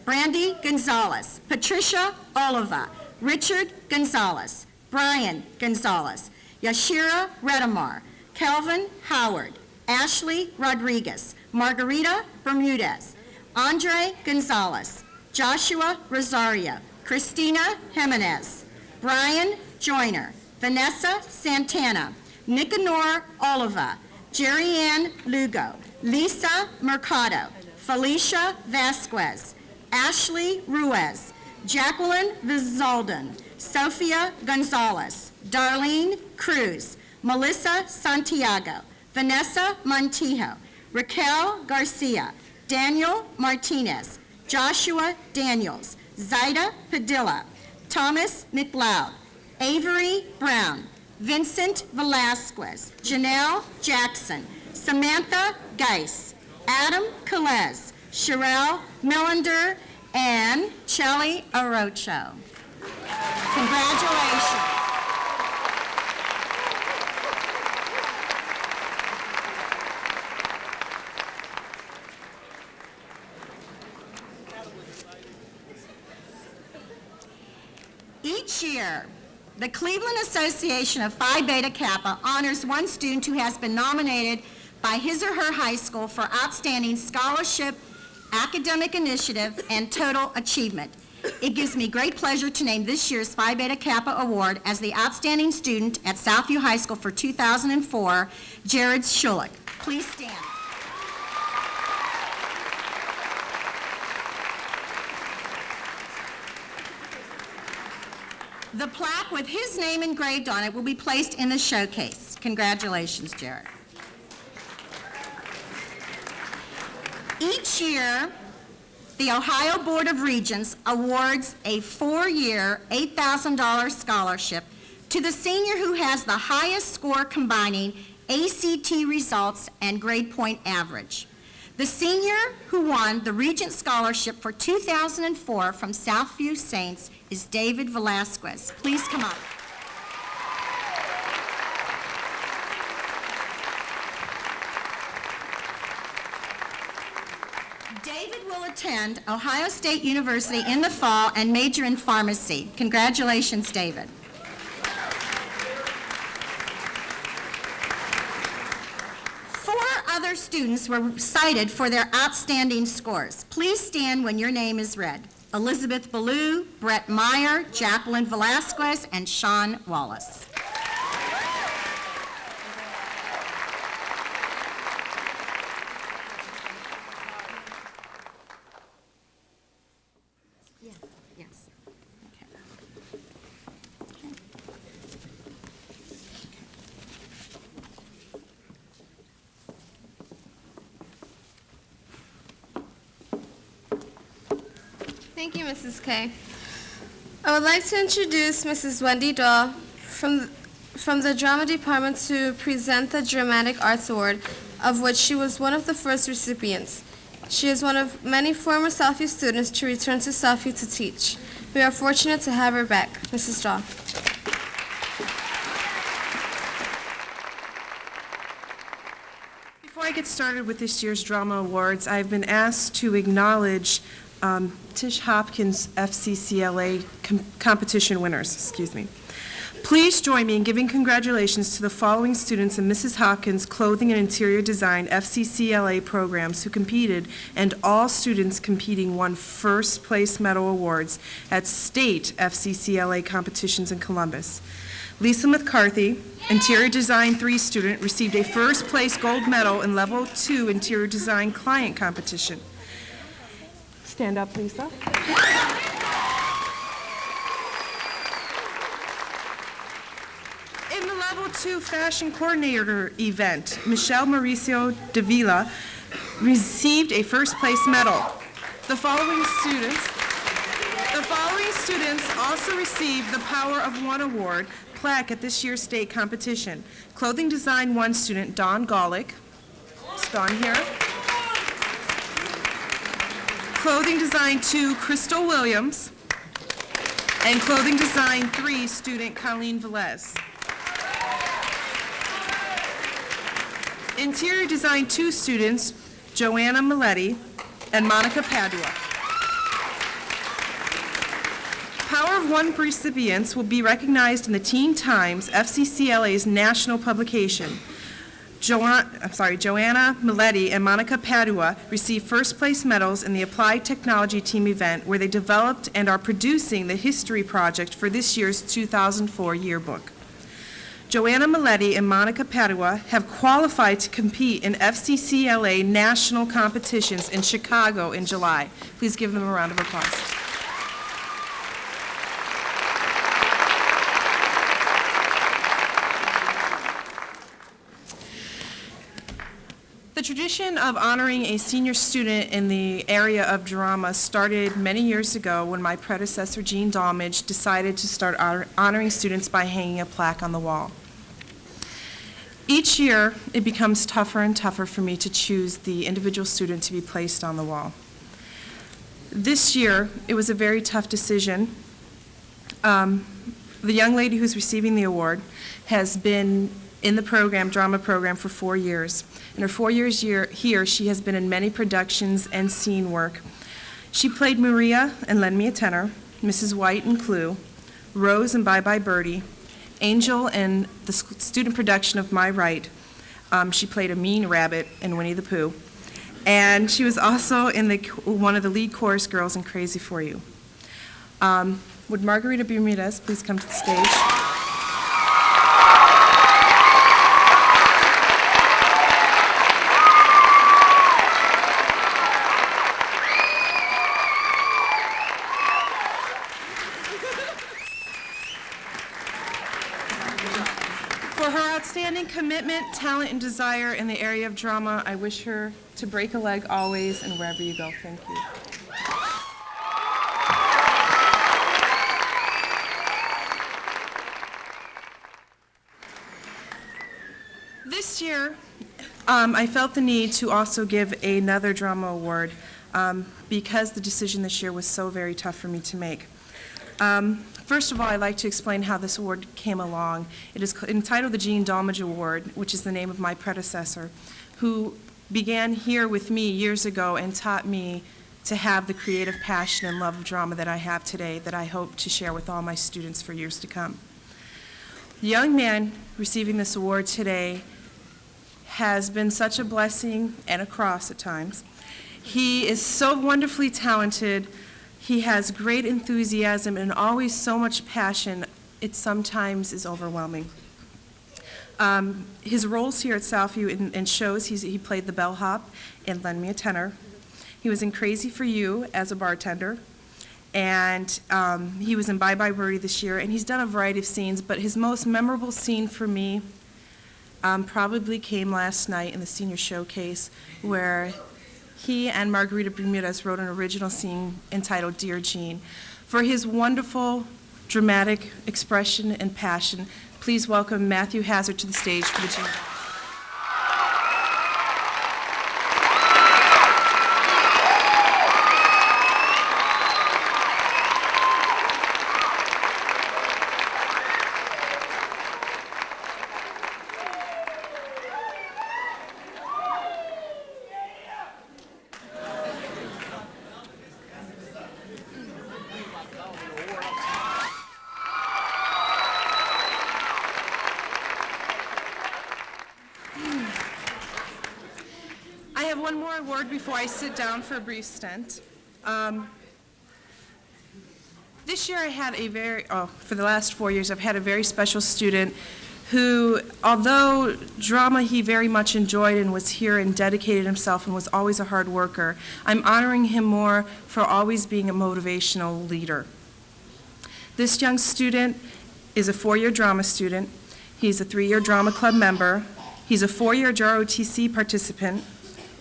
Brandy Gonzalez, Patricia Oliva, Richard Gonzalez, Brian Gonzalez, Yashira Redamar, Calvin Howard, Ashley Rodriguez, Margarita Bermudez, Andre Gonzalez, Joshua Rosario, Christina Jimenez, Brian Joyner, Vanessa Santana, Nicanor Oliva, Jerry-Ann Lugo, Lisa Mercado, Felicia Vasquez, Ashley Ruiz, Jacqueline Vizalden, Sophia Gonzalez, Darlene Cruz, Melissa Santiago, Vanessa Montijo, Raquel Garcia, Daniel Martinez, Joshua Daniels, Zaida Padilla, Thomas McLeod, Avery Brown, Vincent Velasquez, Janelle Jackson, Samantha Geis, Adam Calez, Sherelle Millender, and Chelly Arocho. Congratulations. Each year, the Cleveland Association of Phi Beta Kappa honors one student who has been nominated by his or her high school for outstanding scholarship, academic initiative, and total achievement. It gives me great pleasure to name this year's Phi Beta Kappa Award as the outstanding student at Southview High School for 2004, Jared Schulich. Please stand. The plaque with his name engraved on it will be placed in the showcase. Congratulations, Jared. Each year, the Ohio Board of Regents awards a 4-year, $8,000 scholarship to the senior who has the highest score combining ACT results and grade point average. The senior who won the Regent Scholarship for 2004 from Southview Saints is David Velasquez. Please come up. David will attend Ohio State University in the fall and major in pharmacy. Congratulations, David. Other students were cited for their outstanding scores. Please stand when your name is read. Elizabeth Baylou, Brett Meyer, Jacqueline Velasquez, and Sean Wallace. Yes. Okay. Thank you, Mrs. K. I would like to introduce Mrs. Wendy Daw from the Drama Department to present the Dramatic Arts Award, of which she was one of the first recipients. She is one of many former Southview students to return to Southview to teach. We are fortunate to have her back. Mrs. Daw. Before I get started with this year's Drama Awards, I've been asked to acknowledge Tish Hopkins FCCLA competition winners, Please join me in giving congratulations to the following students in Mrs. Hopkins Clothing and Interior Design FCCLA programs who competed, and all students competing won first place medal awards at state FCCLA competitions in Columbus. Lisa McCarthy, Interior Design 3 student, received a first place gold medal in Level 2 Interior Design Client Competition. Stand up, Lisa. In the Level 2 Fashion Coordinator event, Michelle Mauricio Davila received a first place medal. The following students also received the Power of One Award plaque at this year's state competition. Clothing Design 1 student Dawn Golick. Is Dawn here? Clothing Design 2 Crystal Williams. And Clothing Design 3 student Colleen Velez. Interior Design 2 students Joanna Milletti and Monica Padua. Power of One recipients will be recognized in the Teen Times, FCCLA's national publication. Joanna Milletti and Monica Padua received first-place medals in the Applied Technology Team event where they developed and are producing the history project for this year's 2004 yearbook. Joanna Milletti and Monica Padua have qualified to compete in FCCLA national competitions in Chicago in July. Please give them a round of applause. The tradition of honoring a senior student in the area of drama started many years ago when my predecessor, Jean Domage, decided to start honoring students by hanging a plaque on the wall. Each year, it becomes tougher and tougher for me to choose the individual student to be placed on the wall. This year, it was a very tough decision. The young lady who's receiving the award has been in the program, drama program, for 4 years. In her 4 years here, she has been in many productions and scene work. She played Maria in Lend Me a Tenor, Mrs. White in Clue, Rose in Bye Bye Birdie, Angel in the student production of My Right. She played a mean rabbit in Winnie the Pooh. And she was also in one of the lead chorus girls in Crazy for You. Would Margarita Bermudez please come to the stage? For her outstanding commitment, talent, and desire in the area of drama, I wish her to break a leg always and wherever you go. Thank you. This year, I felt the need to also give another drama award because the decision this year was so very tough for me to make. First of all, I'd like to explain how this award came along. It is entitled the Jean Domage Award, which is the name of my predecessor, who began here with me years ago and taught me to have the creative passion and love of drama that I have today, that I hope to share with all my students for years to come. The young man receiving this award today has been such a blessing and a cross at times. He is so wonderfully talented. He has great enthusiasm and always so much passion, it sometimes is overwhelming. His roles here at Southview in shows, he played the bellhop in Lend Me a Tenor. He was in Crazy for You as a bartender, and he was in Bye Bye Birdie this year, and he's done a variety of scenes, but his most memorable scene for me probably came last night in the senior showcase, where he and Margarita Bermudez wrote an original scene entitled Dear Jean. For his wonderful, dramatic expression and passion, please welcome Matthew Hazard to the stage for the Jean. One more word before I sit down for a brief stint. This year I had for the last 4 years, I've had a very special student who, although drama he very much enjoyed and was here and dedicated himself and was always a hard worker, I'm honoring him more for always being a motivational leader. This young student is a 4-year drama student. He's a 3-year drama club member. He's a 4-year JROTC participant.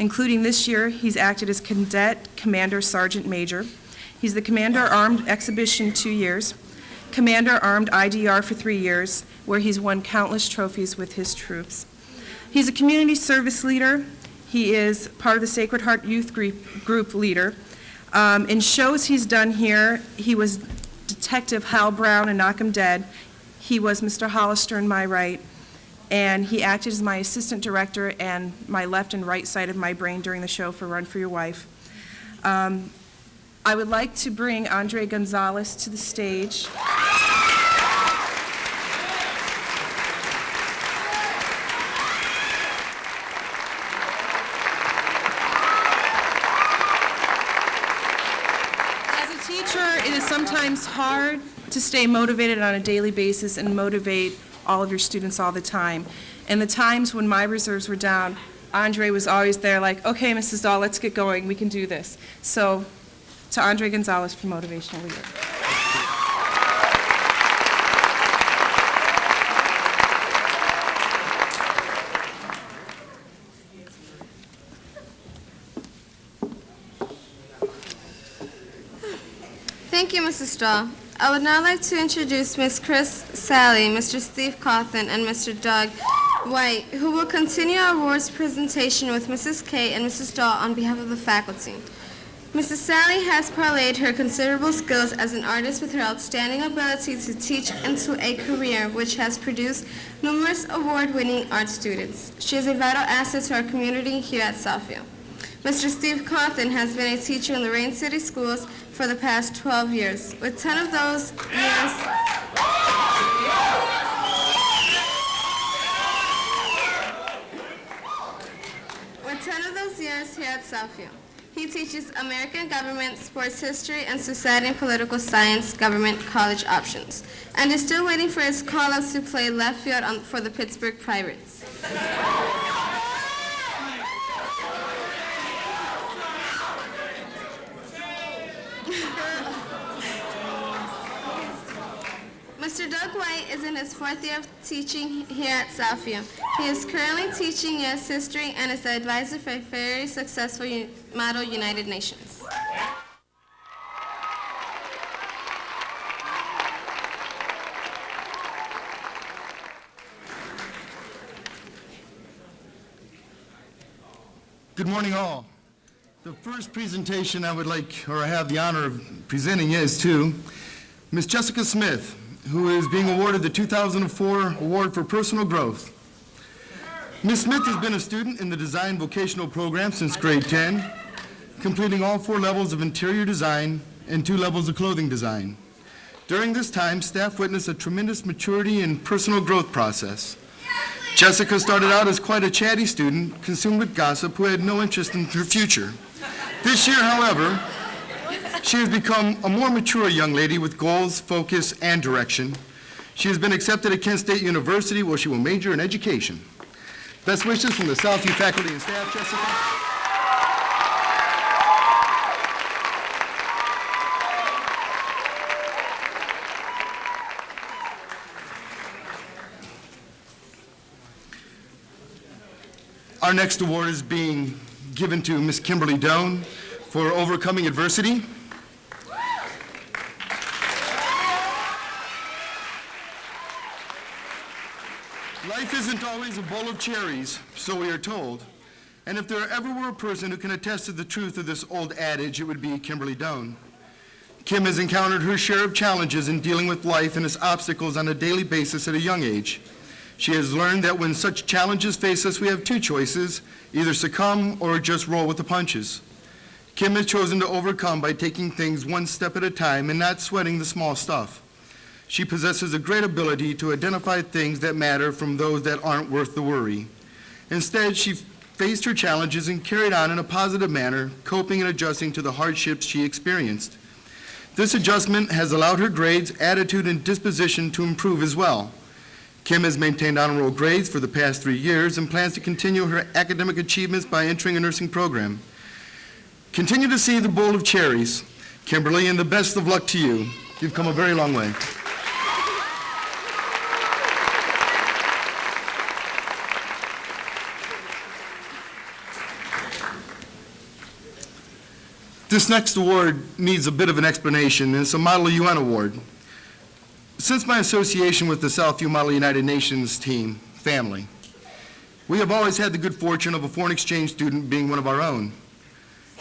Including this year, he's acted as Cadet Commander Sergeant Major. He's the Commander Armed Exhibition 2 years, Commander Armed IDR for 3 years, where he's won countless trophies with his troops. He's a community service leader. He is part of the Sacred Heart Youth Group leader. In shows he's done here, he was Detective Hal Brown in Knock 'Em Dead. He was Mr. Hollister in My Right, and he acted as my assistant director and my left and right side of my brain during the show for Run for Your Wife. I would like to bring Andre Gonzalez to the stage. As a teacher, it is sometimes hard to stay motivated on a daily basis and motivate all of your students all the time. And the times when my reserves were down, Andre was always there like, okay, Mrs. Dahl, let's get going, we can do this. So, to Andre Gonzalez for Motivational Leader. Thank you, Mrs. Stahl. I would now like to introduce Ms. Chris Sally, Mr. Steve Cawthon, and Mr. Doug White, who will continue our awards presentation with Mrs. Kay and Mrs. Dahl on behalf of the faculty. Mrs. Sally has parlayed her considerable skills as an artist with her outstanding ability to teach into a career which has produced numerous award-winning art students. She is a vital asset to our community here at Southview. Mr. Steve Cawthon has been a teacher in Lorain City Schools for the past 12 years. With 10 of those years here at Southview. He teaches American government, sports history, and society and political science government college options, and is still waiting for his call-ups to play left field for the Pittsburgh Pirates. Mr. Doug White is in his 4th year of teaching here at Southview. He is currently teaching U.S. history and is the advisor for a very successful Model United Nations. Good morning, all. The first presentation I would like, or I have the honor of presenting, is to Ms. Jessica Smith, who is being awarded the 2004 Award for Personal Growth. Ms. Smith has been a student in the Design Vocational Program since grade 10, completing all 4 levels of interior design and 2 levels of clothing design. During this time, staff witnessed a tremendous maturity and personal growth process. Jessica started out as quite a chatty student, consumed with gossip, who had no interest in her future. This year, however, she has become a more mature young lady with goals, focus, and direction. She has been accepted at Kent State University, where she will major in education. Best wishes from the Southview faculty and staff, Jessica. Our next award is being given to Ms. Kimberly Doan for overcoming adversity. Life isn't always a bowl of cherries, so we are told. And if there ever were a person who can attest to the truth of this old adage, it would be Kimberly Doan. Kim has encountered her share of challenges in dealing with life and its obstacles on a daily basis at a young age. She has learned that when such challenges face us, we have 2 choices, either succumb or just roll with the punches. Kim has chosen to overcome by taking things one step at a time and not sweating the small stuff. She possesses a great ability to identify things that matter from those that aren't worth the worry. Instead, she faced her challenges and carried on in a positive manner, coping and adjusting to the hardships she experienced. This adjustment has allowed her grades, attitude, and disposition to improve as well. Kim has maintained honor roll grades for the past 3 years and plans to continue her academic achievements by entering a nursing program. Continue to see the bowl of cherries, Kimberly, and the best of luck to you. You've come a very long way. This next award needs a bit of an explanation, and it's a Model UN award. Since my association with the Southview Model United Nations team, family, we have always had the good fortune of a foreign exchange student being one of our own.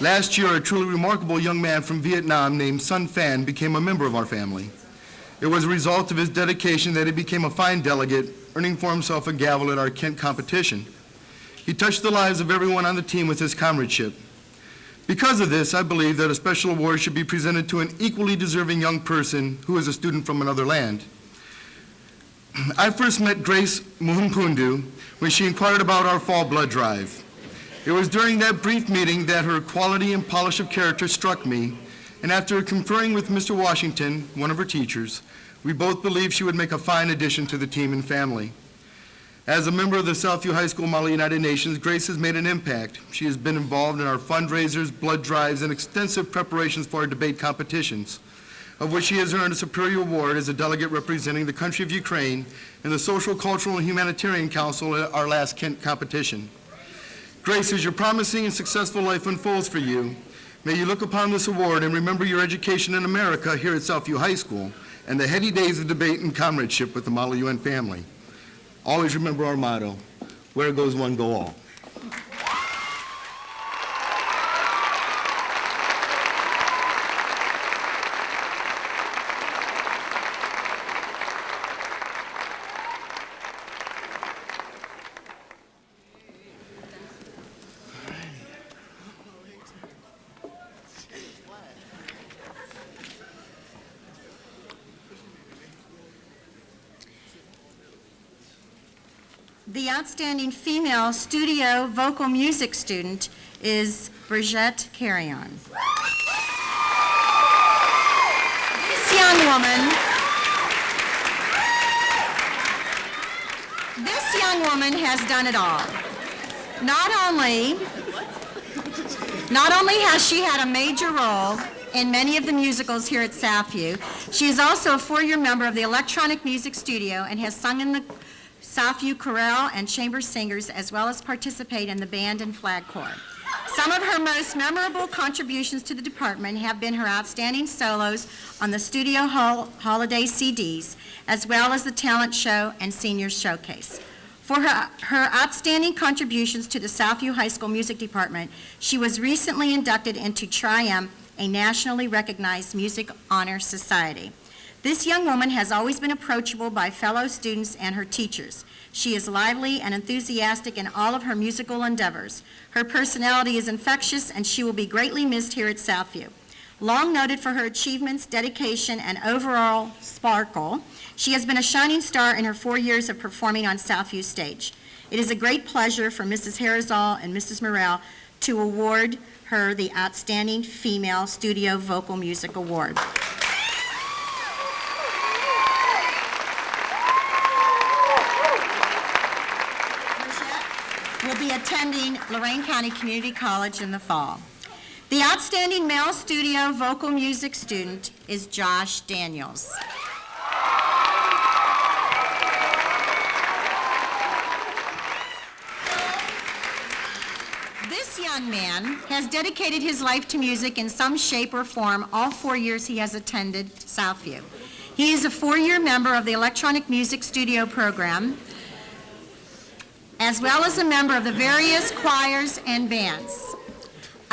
Last year, a truly remarkable young man from Vietnam named Sun Phan became a member of our family. It was a result of his dedication that he became a fine delegate, earning for himself a gavel at our Kent competition. He touched the lives of everyone on the team with his comradeship. Because of this, I believe that a special award should be presented to an equally deserving young person who is a student from another land. I first met Grace Muhunpundu when she inquired about our fall blood drive. It was during that brief meeting that her quality and polish of character struck me, and after conferring with Mr. Washington, one of her teachers, we both believed she would make a fine addition to the team and family. As a member of the Southview High School Model United Nations, Grace has made an impact. She has been involved in our fundraisers, blood drives, and extensive preparations for our debate competitions, of which she has earned a superior award as a delegate representing the country of Ukraine in the Social, Cultural, and Humanitarian Council at our last Kent competition. Grace, as your promising and successful life unfolds for you, may you look upon this award and remember your education in America here at Southview High School and the heady days of debate and comradeship with the Model UN family. Always remember our motto, where goes one, go all. The outstanding female studio vocal music student is Brigette Carrion. This young woman has done it all. Not only has she had a major role in many of the musicals here at Southview, she is also a four-year member of the Electronic Music Studio and has sung in the Southview Chorale and Chamber Singers, as well as participate in the band and flag corps. Some of her most memorable contributions to the department have been her outstanding solos on the Studio Holiday CDs, as well as the talent show and senior showcase. For her outstanding contributions to the Southview High School Music Department, she was recently inducted into Tri-M, a nationally recognized music honor society. This young woman has always been approachable by fellow students and her teachers. She is lively and enthusiastic in all of her musical endeavors. Her personality is infectious, and she will be greatly missed here at Southview. Long noted for her achievements, dedication, and overall sparkle, she has been a shining star in her 4 years of performing on Southview stage. It is a great pleasure for Mrs. Harazal and Mrs. Morrell to award her the Outstanding Female Studio Vocal Music Award. Will be attending Lorain County Community College in the fall. The outstanding male studio vocal music student is Josh Daniels. This young man has dedicated his life to music in some shape or form all 4 years he has attended Southview. He is a 4-year member of the Electronic Music Studio program, as well as a member of the various choirs and bands.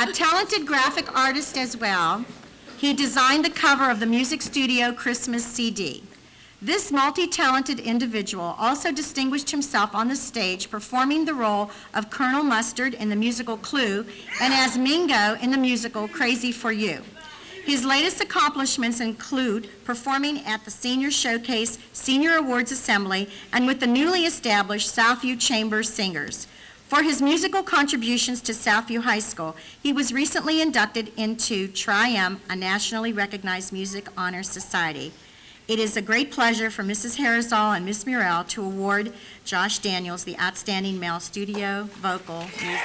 A talented graphic artist as well, he designed the cover of the Music Studio Christmas CD. This multi-talented individual also distinguished himself on the stage performing the role of Colonel Mustard in the musical Clue and as Mingo in the musical Crazy for You. His latest accomplishments include performing at the Senior Showcase, Senior Awards Assembly, and with the newly established Southview Chamber Singers. For his musical contributions to Southview High School, he was recently inducted into Tri-M, a nationally recognized music honor society. It is a great pleasure for Mrs. Harazal and Ms. Murrell to award Josh Daniels the Outstanding Male Studio Vocal Music.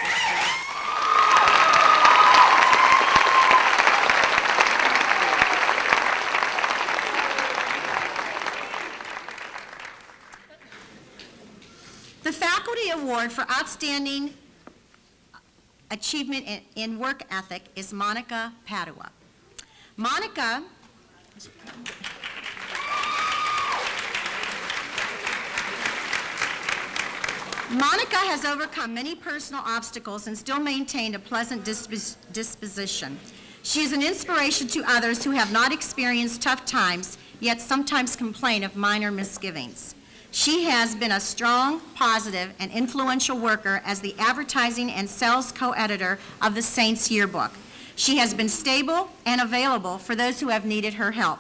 The Faculty Award for Outstanding achievement in work ethic is Monica Padua. Monica has overcome many personal obstacles and still maintained a pleasant disposition. She is an inspiration to others who have not experienced tough times, yet sometimes complain of minor misgivings. She has been a strong, positive, and influential worker as the advertising and sales co-editor of the Saints Yearbook. She has been stable and available for those who have needed her help.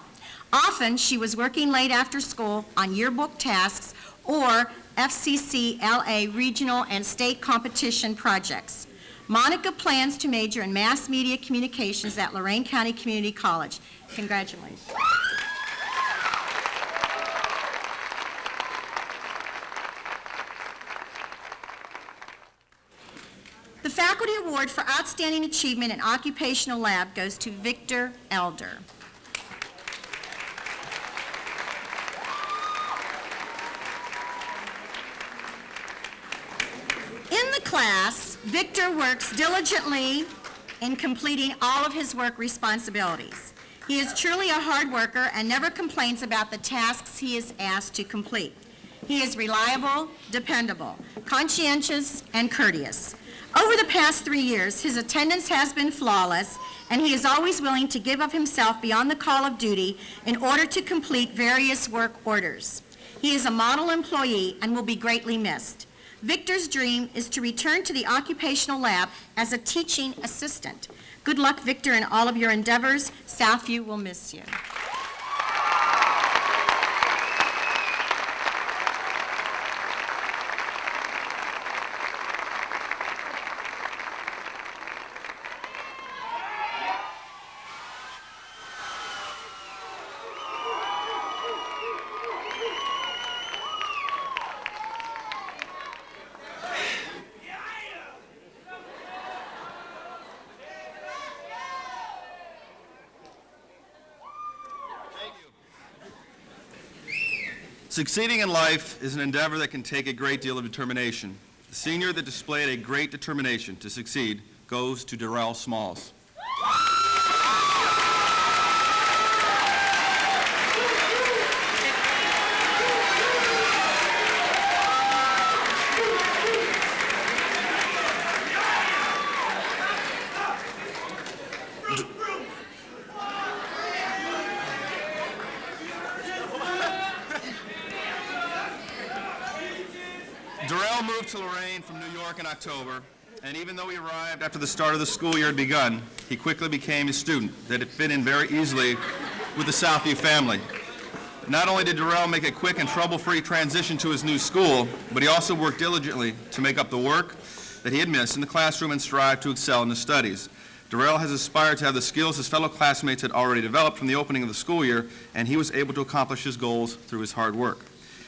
Often, she was working late after school on yearbook tasks or FCC-LA regional and state competition projects. Monica plans to major in mass media communications at Lorain County Community College. Congratulations. The Faculty Award for Outstanding Achievement in Occupational Lab goes to Victor Elder. In the class, Victor works diligently in completing all of his work responsibilities. He is truly a hard worker and never complains about the tasks he is asked to complete. He is reliable, dependable, conscientious, and courteous. Over the past 3 years, his attendance has been flawless, and he is always willing to give of himself beyond the call of duty in order to complete various work orders. He is a model employee and will be greatly missed. Victor's dream is to return to the occupational lab as a teaching assistant. Good luck, Victor, in all of your endeavors. Southview will miss you. Succeeding in life is an endeavor that can take a great deal of determination. The senior that displayed a great determination to succeed goes to Darrell Smalls. Darrell moved to Lorain from New York in October, and even though he arrived after the start of the school year had begun, he quickly became a student that had fit in very easily with the Southview family. Not only did Darrell make a quick and trouble-free transition to his new school, but he also worked diligently to make up the work that he had missed in the classroom and strive to excel in his studies. Darrell has aspired to have the skills his fellow classmates had already developed from the opening of the school year, and he was able to accomplish his goals through his hard work.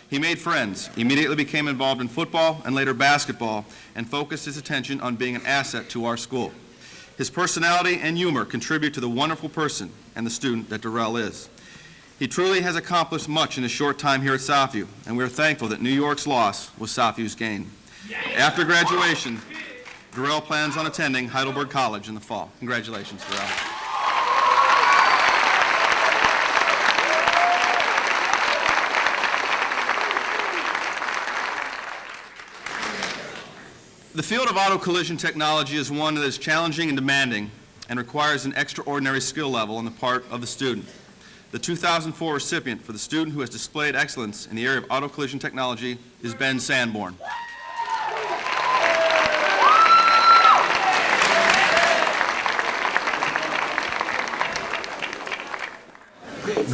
He made friends, immediately became involved in football and later basketball, and focused his attention on being an asset to our school. His personality and humor contribute to the wonderful person and the student that Darrell is. He truly has accomplished much in his short time here at Southview, and we are thankful that New York's loss was Southview's gain. After graduation, Darrell plans on attending Heidelberg College in the fall. Congratulations, Darrell. The field of auto collision technology is one that is challenging and demanding and requires an extraordinary skill level on the part of the student. The 2004 recipient for the student who has displayed excellence in the area of auto collision technology is Ben Sanborn.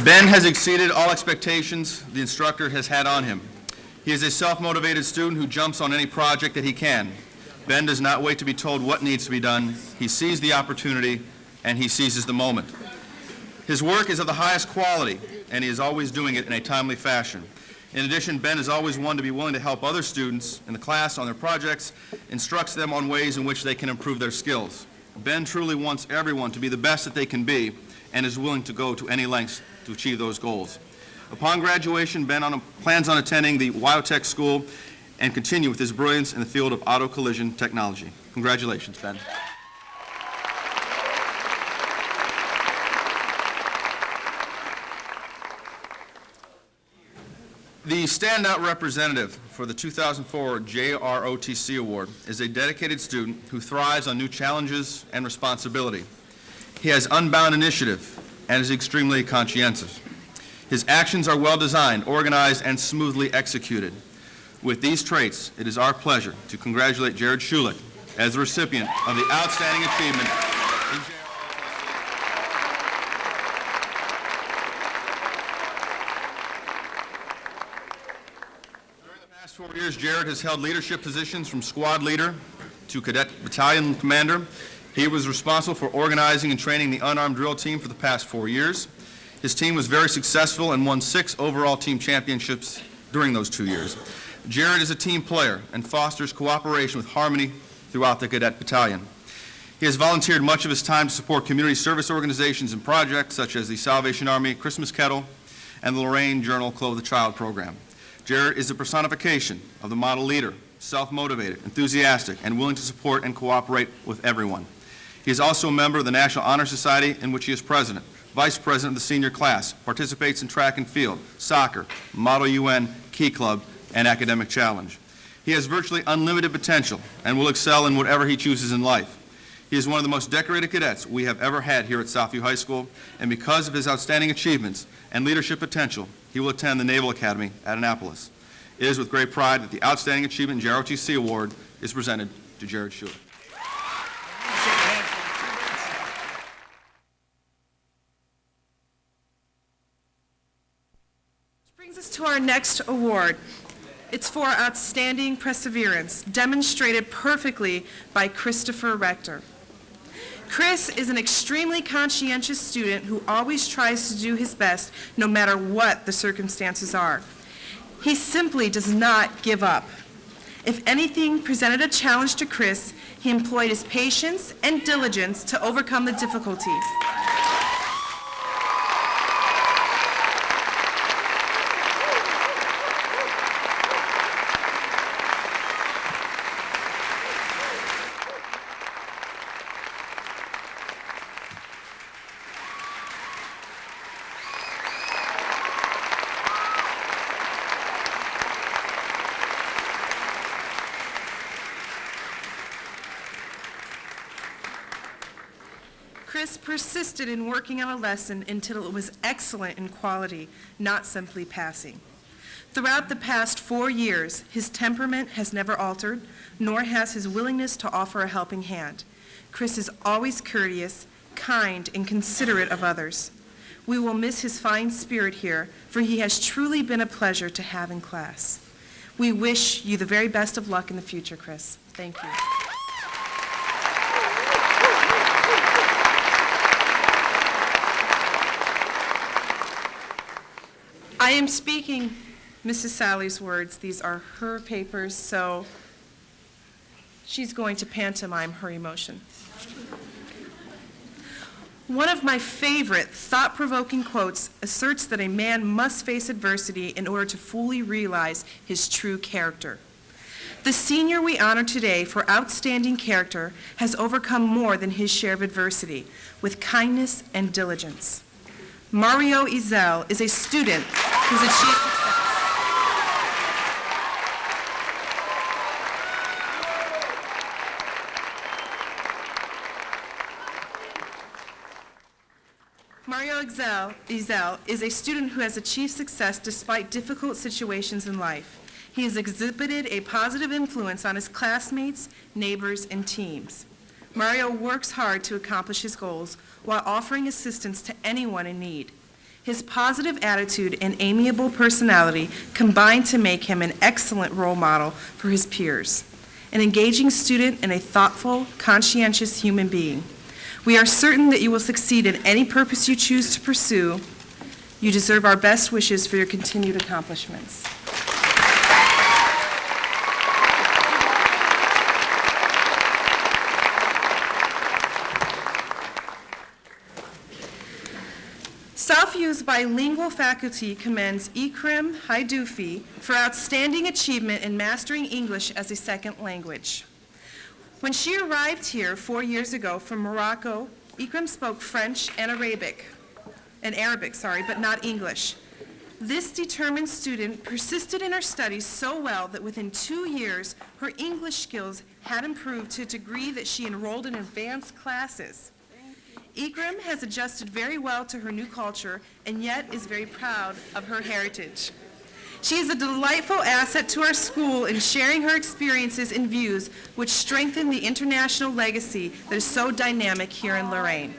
Ben has exceeded all expectations the instructor has had on him. He is a self-motivated student who jumps on any project that he can. Ben does not wait to be told what needs to be done. He sees the opportunity, and he seizes the moment. His work is of the highest quality, and he is always doing it in a timely fashion. In addition, Ben is always one to be willing to help other students in the class on their projects, instructs them on ways in which they can improve their skills. Ben truly wants everyone to be the best that they can be, and is willing to go to any lengths to achieve those goals. Upon graduation, Ben plans on attending the Wyotech School and continue with his brilliance in the field of auto collision technology. Congratulations, Ben. The standout representative for the 2004 JROTC Award is a dedicated student who thrives on new challenges and responsibility. He has unbound initiative and is extremely conscientious. His actions are well designed, organized, and smoothly executed. With these traits, it is our pleasure to congratulate Jared Schulich as the recipient of the Outstanding Achievement in During the past 4 years, Jared has held leadership positions from squad leader to cadet battalion commander. He was responsible for organizing and training the unarmed drill team for the past 4 years. His team was very successful and won 6 overall team championships during those 2 years. Jared is a team player and fosters cooperation with harmony throughout the cadet battalion. He has volunteered much of his time to support community service organizations and projects such as the Salvation Army Christmas Kettle and the Lorain Journal Clothe the Child program. Jared is a personification of the model leader, self-motivated, enthusiastic, and willing to support and cooperate with everyone. He is also a member of the National Honor Society, in which he is president, vice president of the senior class, participates in track and field, soccer, Model UN, Key Club, and Academic Challenge. He has virtually unlimited potential and will excel in whatever he chooses in life. He is one of the most decorated cadets we have ever had here at Southview High School, and because of his outstanding achievements and leadership potential, he will attend the Naval Academy at Annapolis. It is with great pride that the Outstanding Achievement JROTC Award is presented to Jared Schulich. Brings us to our next award. It's for outstanding perseverance, demonstrated perfectly by Christopher Rector. Chris is an extremely conscientious student who always tries to do his best no matter what the circumstances are. He simply does not give up. If anything presented a challenge to Chris, he employed his patience and diligence to overcome the difficulty. Chris persisted in working on a lesson until it was excellent in quality, not simply passing. Throughout the past 4 years, his temperament has never altered, nor has his willingness to offer a helping hand. Chris is always courteous, kind, and considerate of others. We will miss his fine spirit here, for he has truly been a pleasure to have in class. We wish you the very best of luck in the future, Chris. Thank you. I am speaking Mrs. Sally's words. These are her papers, so she's going to pantomime her emotion. One of my favorite thought-provoking quotes asserts that a man must face adversity in order to fully realize his true character. The senior we honor today for outstanding character has overcome more than his share of adversity with kindness and diligence. Mario Ezel is a student who's achieved success. Mario Ezel is a student who has achieved success despite difficult situations in life. He has exhibited a positive influence on his classmates, neighbors, and teams. Mario works hard to accomplish his goals while offering assistance to anyone in need. His positive attitude and amiable personality combine to make him an excellent role model for his peers, an engaging student and a thoughtful, conscientious human being. We are certain that you will succeed in any purpose you choose to pursue. You deserve our best wishes for your continued accomplishments. Southview's Baylou's bilingual faculty commends Ikram Haidufi for outstanding achievement in mastering English as a second language. When she arrived here 4 years ago from Morocco, Ikram spoke French and Arabic, but not English. This determined student persisted in her studies so well that within 2 years, her English skills had improved to a degree that she enrolled in advanced classes. Ikram has adjusted very well to her new culture and yet is very proud of her heritage. She is a delightful asset to our school in sharing her experiences and views which strengthen the international legacy that is so dynamic here in Lorain.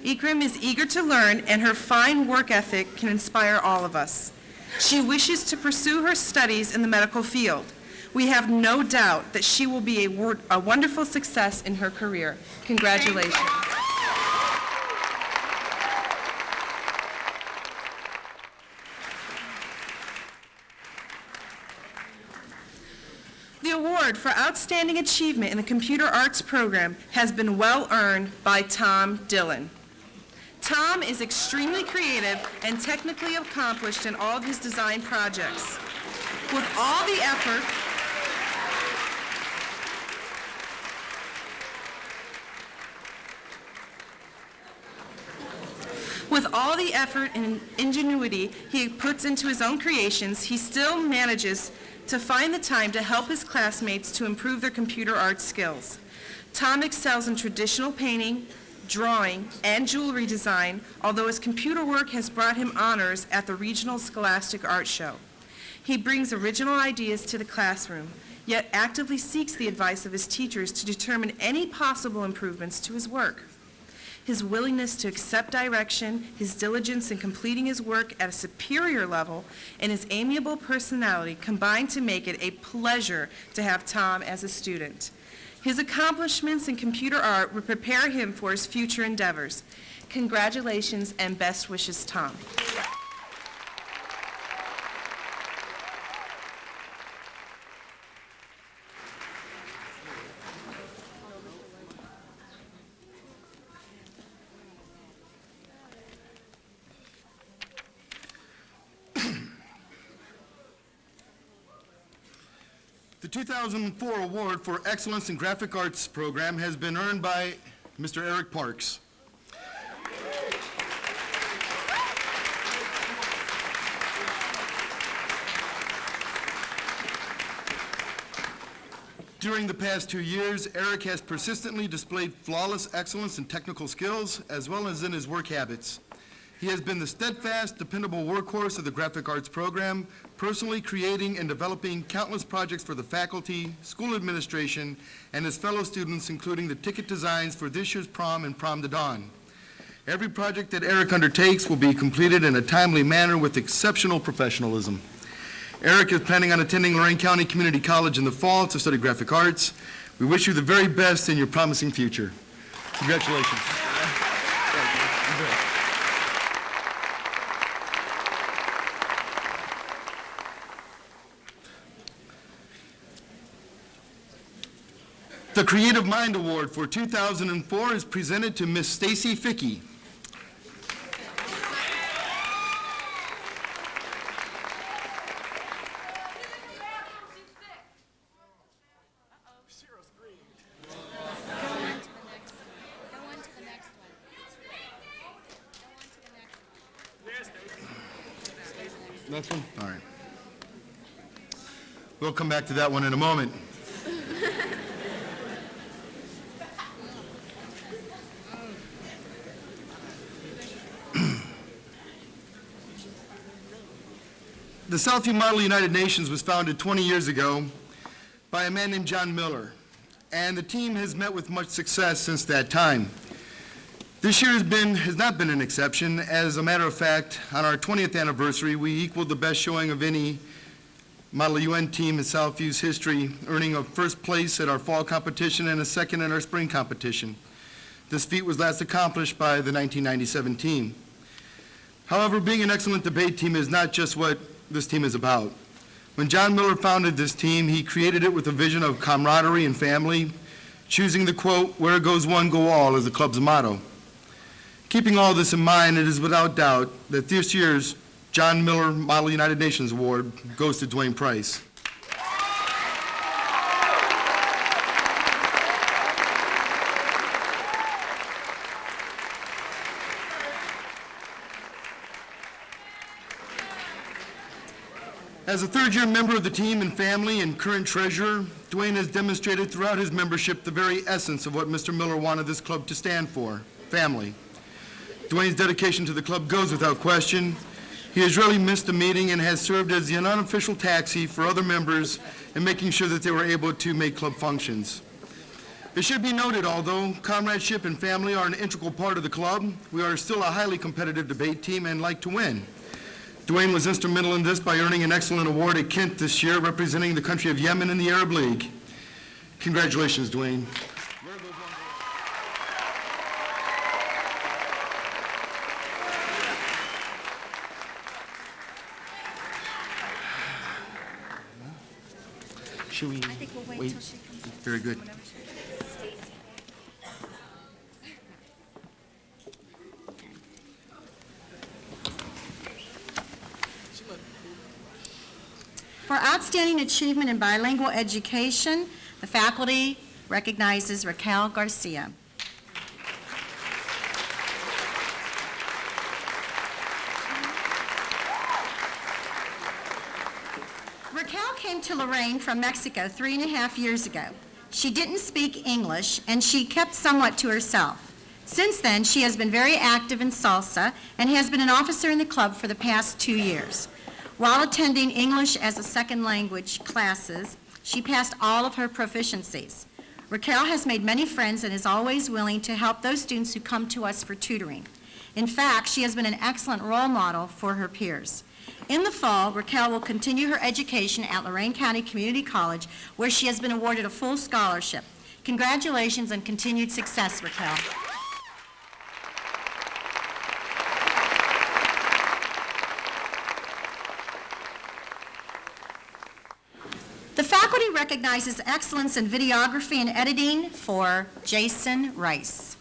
Ikram is eager to learn, and her fine work ethic can inspire all of us. She wishes to pursue her studies in the medical field. We have no doubt that she will be a wonderful success in her career. Congratulations. The award for outstanding achievement in the computer arts program has been well earned by Tom Dillon. Tom is extremely creative and technically accomplished in all of his design projects. With all the effort and ingenuity he puts into his own creations, he still manages to find the time to help his classmates to improve their computer art skills. Tom excels in traditional painting, drawing, and jewelry design, although his computer work has brought him honors at the Regional Scholastic Art Show. He brings original ideas to the classroom, yet actively seeks the advice of his teachers to determine any possible improvements to his work. His willingness to accept direction, his diligence in completing his work at a superior level, and his amiable personality combine to make it a pleasure to have Tom as a student. His accomplishments in computer art will prepare him for his future endeavors. Congratulations and best wishes, Tom. The 2004 award for Excellence in Graphic Arts program has been earned by Mr. Eric Parks. During the past 2 years, Eric has persistently displayed flawless excellence in technical skills as well as in his work habits. He has been the steadfast, dependable workhorse of the graphic arts program, personally creating and developing countless projects for the faculty, school administration, and his fellow students, including the ticket designs for this year's prom and prom to dawn. Every project that Eric undertakes will be completed in a timely manner with exceptional professionalism. Eric is planning on attending Lorain County Community College in the fall to study graphic arts. We wish you the very best in your promising future. Congratulations. The Creative Mind Award for 2004 is presented to Miss Stacy Fickey. Next one? All right. We'll come back to that one in a moment. The Southview Model United Nations was founded 20 years ago by a man named John Miller, and the team has met with much success since that time. This year has not been an exception. As a matter of fact, on our 20th anniversary, we equaled the best showing of any Model UN team in Southview's history, earning a first place at our fall competition and a second in our spring competition. This feat was last accomplished by the 1997 team. However, being an excellent debate team is not just what this team is about. When John Miller founded this team, he created it with a vision of camaraderie and family, choosing the quote, "Where goes one, go all," as the club's motto. Keeping all this in mind, it is without doubt that this year's John Miller Model United Nations Award goes to Dwayne Price. As a third-year member of the team and family and current treasurer, Dwayne has demonstrated throughout his membership the very essence of what Mr. Miller wanted this club to stand for, family. Dwayne's dedication to the club goes without question. He has rarely missed a meeting and has served as the unofficial taxi for other members in making sure that they were able to make club functions. It should be noted, although comradeship and family are an integral part of the club, we are still a highly competitive debate team and like to win. Dwayne was instrumental in this by earning an excellent award at Kent this year, representing the country of Yemen in the Arab League. Congratulations, Dwayne. Should we wait? Very good. For outstanding achievement in bilingual education, the faculty recognizes Raquel Garcia. Raquel came to Lorain from Mexico 3.5 years ago. She didn't speak English, and she kept somewhat to herself. Since then, she has been very active in salsa and has been an officer in the club for the past 2 years. While attending English as a second language classes, she passed all of her proficiencies. Raquel has made many friends and is always willing to help those students who come to us for tutoring. In fact, she has been an excellent role model for her peers. In the fall, Raquel will continue her education at Lorain County Community College, where she has been awarded a full scholarship. Congratulations and continued success, Raquel. The faculty recognizes excellence in videography and editing for Jason Rice.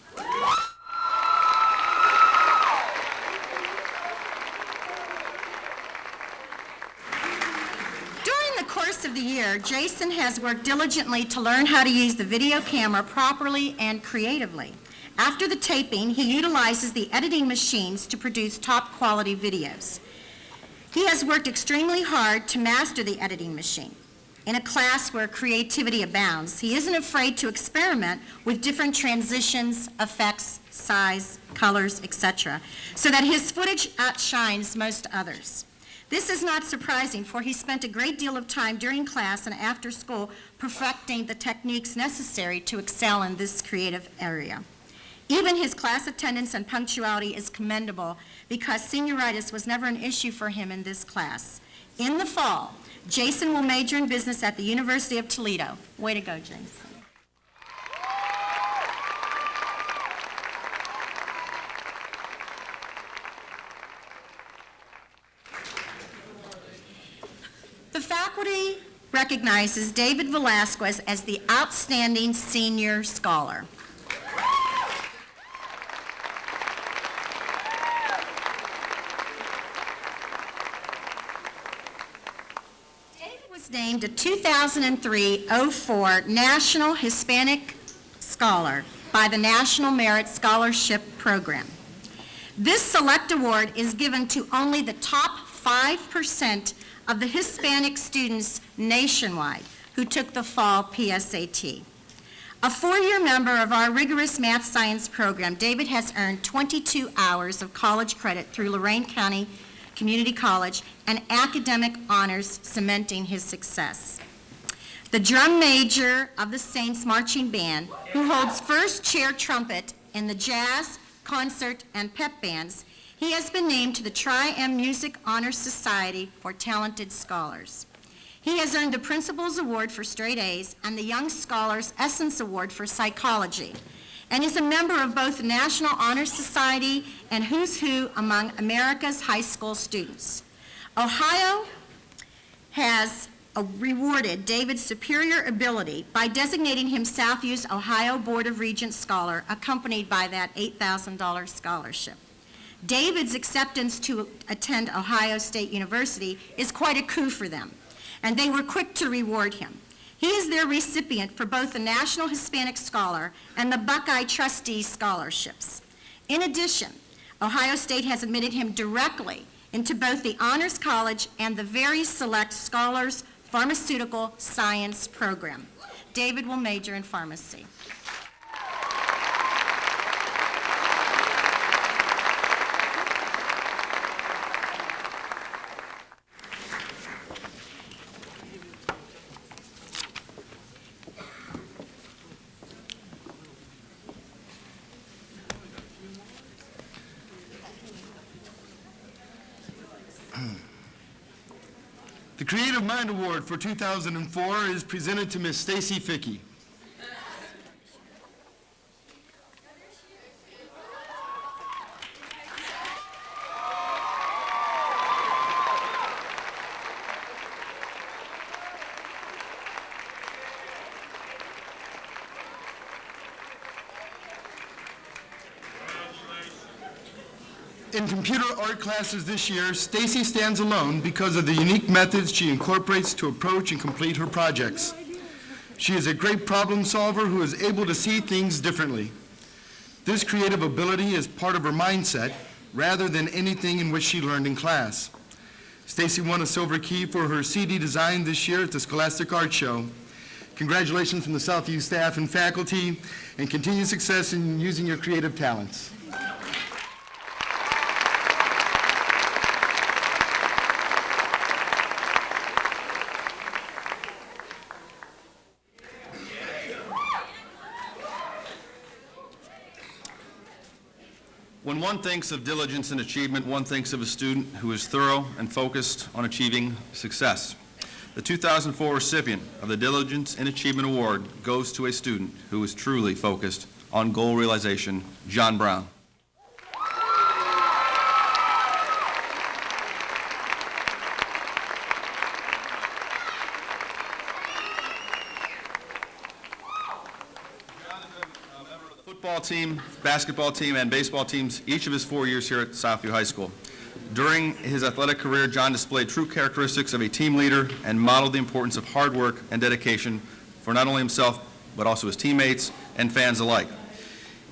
During the course of the year, Jason has worked diligently to learn how to use the video camera properly and creatively. After the taping, he utilizes the editing machines to produce top quality videos. He has worked extremely hard to master the editing machine. In a class where creativity abounds, he isn't afraid to experiment with different transitions, effects, size, colors, etc., so that his footage outshines most others. This is not surprising, for he spent a great deal of time during class and after school perfecting the techniques necessary to excel in this creative area. Even his class attendance and punctuality is commendable because senioritis was never an issue for him in this class. In the fall, Jason will major in business at the University of Toledo. Way to go, Jason. The faculty recognizes David Velasquez as the outstanding senior scholar. Named a 2003-04 National Hispanic Scholar by the National Merit Scholarship Program. This select award is given to only the top 5% of the Hispanic students nationwide who took the fall PSAT. A 4-year member of our rigorous math science program, David has earned 22 hours of college credit through Lorain County Community College and academic honors, cementing his success. The drum major of the Saints Marching Band, who holds first chair trumpet in the jazz, concert, and pep bands, he has been named to the Tri-M Music Honor Society for Talented Scholars. He has earned the Principal's Award for Straight A's and the Young Scholars Essence Award for Psychology, and is a member of both the National Honor Society and Who's Who among America's high school students. Ohio has rewarded David's superior ability by designating him Southview's Ohio Board of Regents Scholar, accompanied by that $8,000 scholarship. David's acceptance to attend Ohio State University is quite a coup for them, and they were quick to reward him. He is their recipient for both the National Hispanic Scholar and the Buckeye Trustee Scholarships. In addition, Ohio State has admitted him directly into both the Honors College and the very select Scholars Pharmaceutical Science program. David will major in pharmacy. The Creative Mind Award for 2004 is presented to Ms. Stacy Fickey. In computer art classes this year, Stacy stands alone because of the unique methods she incorporates to approach and complete her projects. She is a great problem solver who is able to see things differently. This creative ability is part of her mindset rather than anything in which she learned in class. Stacy won a silver key for her CD design this year at the Scholastic Art Show. Congratulations from the Southview staff and faculty, and continued success in using your creative talents. When one thinks of diligence and achievement, one thinks of a student who is thorough and focused on achieving success. The 2004 recipient of the Diligence and Achievement Award goes to a student who is truly focused on goal realization, John Brown. Football team, basketball team, and baseball teams each of his 4 years here at Southview High School. During his athletic career, John displayed true characteristics of a team leader and modeled the importance of hard work and dedication for not only himself, but also his teammates and fans alike.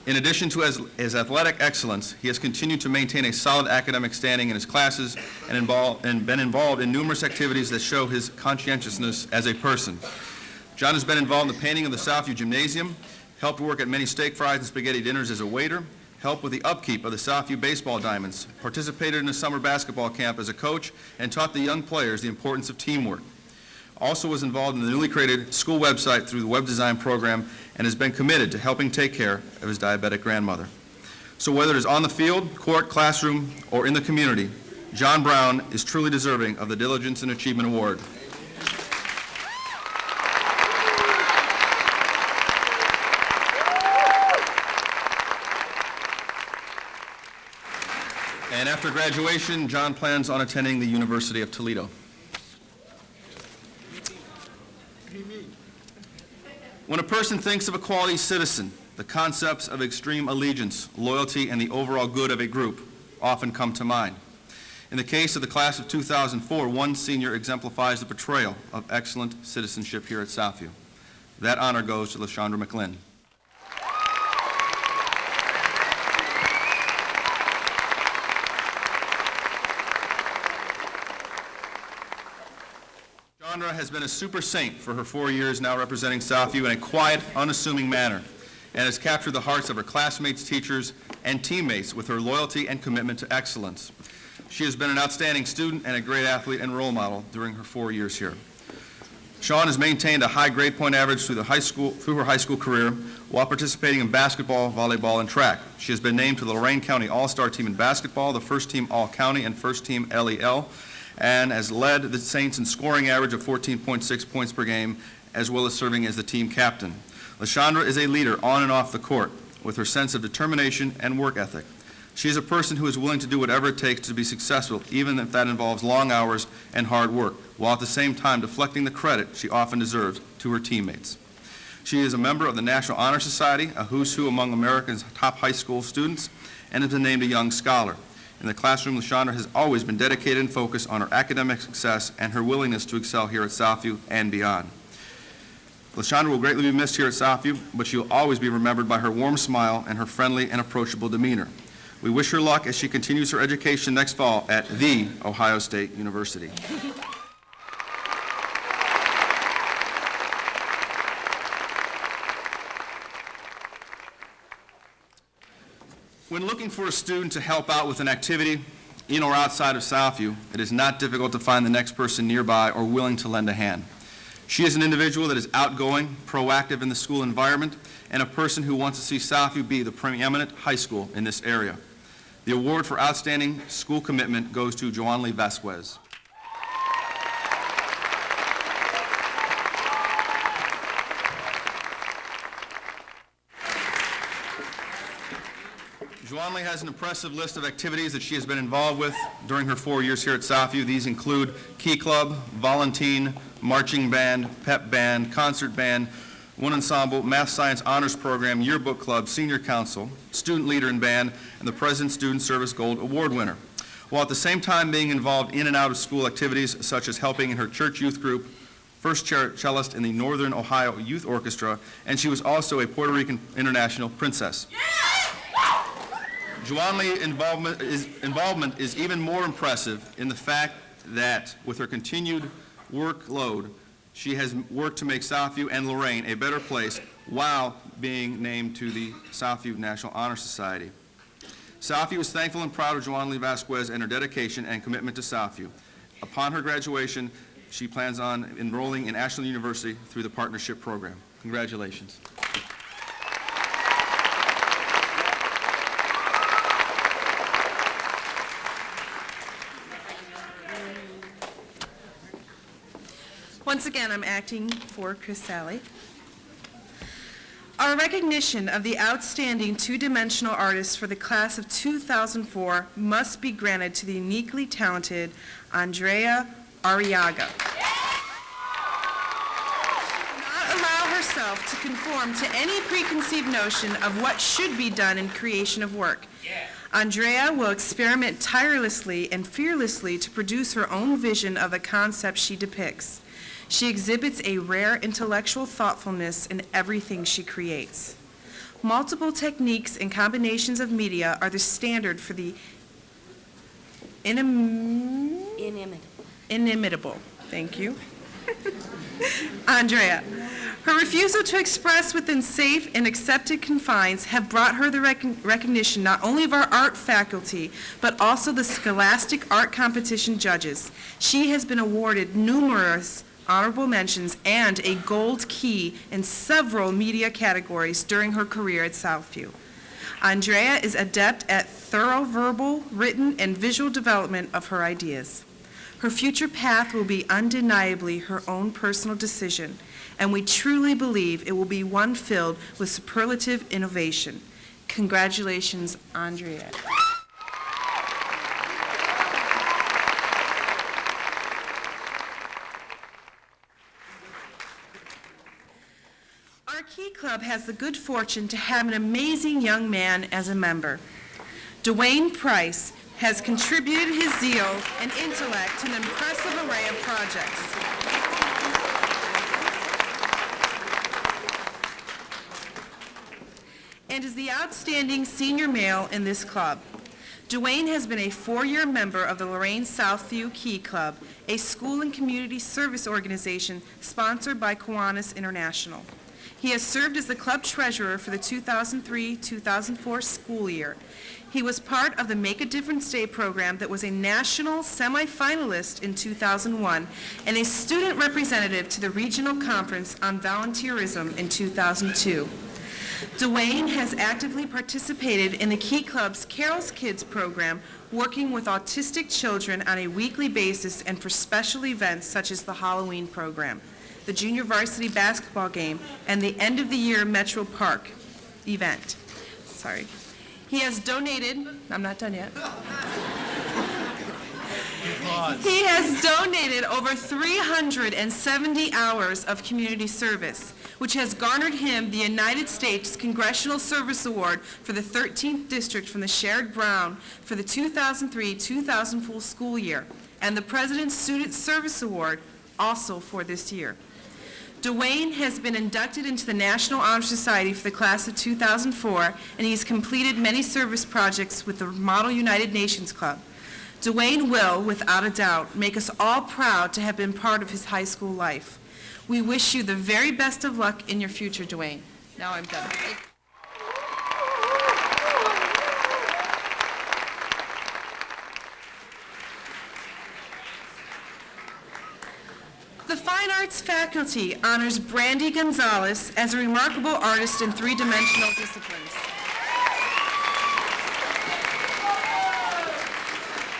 In addition to his athletic excellence, he has continued to maintain a solid academic standing in his classes and been involved in numerous activities that show his conscientiousness as a person. John has been involved in the painting of the Southview Gymnasium, helped work at many steak fries and spaghetti dinners as a waiter, helped with the upkeep of the Southview baseball diamonds, participated in a summer basketball camp as a coach, and taught the young players the importance of teamwork. Also was involved in the newly created school website through the web design program and has been committed to helping take care of his diabetic grandmother. So whether it is on the field, court, classroom, or in the community, John Brown is truly deserving of the Diligence and Achievement Award. And after graduation, John plans on attending the University of Toledo. When a person thinks of a quality citizen, the concepts of extreme allegiance, loyalty, and the overall good of a group often come to mind. In the case of the class of 2004, one senior exemplifies the portrayal of excellent citizenship here at Southview. That honor goes to Lashandra Mclin. Lashandra has been a super saint for her 4 years now representing Southview in a quiet, unassuming manner, and has captured the hearts of her classmates, teachers, and teammates with her loyalty and commitment to excellence. She has been an outstanding student and a great athlete and role model during her 4 years here. Sean has maintained a high grade point average through her high school career while participating in basketball, volleyball, and track. She has been named to the Lorain County All-Star Team in basketball, the First Team All-County, and First Team LEL, and has led the Saints in scoring average of 14.6 points per game, as well as serving as the team captain. Lashandra is a leader on and off the court with her sense of determination and work ethic. She is a person who is willing to do whatever it takes to be successful, even if that involves long hours and hard work, while at the same time deflecting the credit she often deserves to her teammates. She is a member of the National Honor Society, a who's who among America's top high school students, and has been named a Young Scholar. In the classroom, Lashandra has always been dedicated and focused on her academic success and her willingness to excel here at Southview and beyond. Lashandra will greatly be missed here at Southview, but she will always be remembered by her warm smile and her friendly and approachable demeanor. We wish her luck as she continues her education next fall at The Ohio State University. When looking for a student to help out with an activity in or outside of Southview, it is not difficult to find the next person nearby or willing to lend a hand. She is an individual that is outgoing, proactive in the school environment, and a person who wants to see Southview be the preeminent high school in this area. The award for outstanding school commitment goes to Joan Lee Vasquez. Joan Lee has an impressive list of activities that she has been involved with during her 4 years here at Southview. These include Key Club, Volunteer, Marching Band, Pep Band, Concert Band, One Ensemble, Math Science Honors Program, Yearbook Club, Senior Council, Student Leader in Band, and the President's Student Service Gold Award winner, while at the same time being involved in and out of school activities such as helping in her church youth group, first cellist in the Northern Ohio Youth Orchestra, and she was also a Puerto Rican International Princess. Joan Lee's involvement is even more impressive in the fact that with her continued workload, she has worked to make Southview and Lorain a better place while being named to the Southview National Honor Society. Southview is thankful and proud of Joan Lee Vasquez and her dedication and commitment to Southview. Upon her graduation, she plans on enrolling in Ashland University through the partnership program. Congratulations. Once again, I'm acting for Chris Sally. Our recognition of the outstanding two-dimensional artists for the class of 2004 must be granted to the uniquely talented Andrea Arriaga. Not allow herself to conform to any preconceived notion of what should be done in creation of work. Andrea will experiment tirelessly and fearlessly to produce her own vision of the concept she depicts. She exhibits a rare intellectual thoughtfulness in everything she creates. Multiple techniques and combinations of media are the standard for the inimitable. Thank you. Andrea. Her refusal to express within safe and accepted confines have brought her the recognition not only of our art faculty, but also the Scholastic Art Competition judges. She has been awarded numerous honorable mentions and a gold key in several media categories during her career at Southview. Andrea is adept at thorough verbal, written, and visual development of her ideas. Her future path will be undeniably her own personal decision, and we truly believe it will be one filled with superlative innovation. Congratulations, Andrea. Our Key Club has the good fortune to have an amazing young man as a member. Dwayne Price has contributed his zeal and intellect to an impressive array of projects. And is the outstanding senior male in this club. Dwayne has been a 4-year member of the Lorain Southview Key Club, a school and community service organization sponsored by Kiwanis International. He has served as the club treasurer for the 2003-2004 school year. He was part of the Make a Difference Day program that was a national semifinalist in 2001 and a student representative to the Regional Conference on Volunteerism in 2002. Dwayne has actively participated in the Key Club's Carol's Kids program, working with autistic children on a weekly basis and for special events such as the Halloween program, the junior varsity basketball game, and the end-of-the-year Metro Park event. He has donated, I'm not done yet. He has donated over 370 hours of community service, which has garnered him the United States Congressional Service Award for the 13th District from the Sherrod Brown for the 2003-2004 school year, and the President's Student Service Award also for this year. Dwayne has been inducted into the National Honor Society for the class of 2004, and he's completed many service projects with the Model United Nations Club. Dwayne will, without a doubt, make us all proud to have been part of his high school life. We wish you the very best of luck in your future, Dwayne. Now I'm done. The Fine Arts faculty honors Brandy Gonzalez as a remarkable artist in three-dimensional disciplines.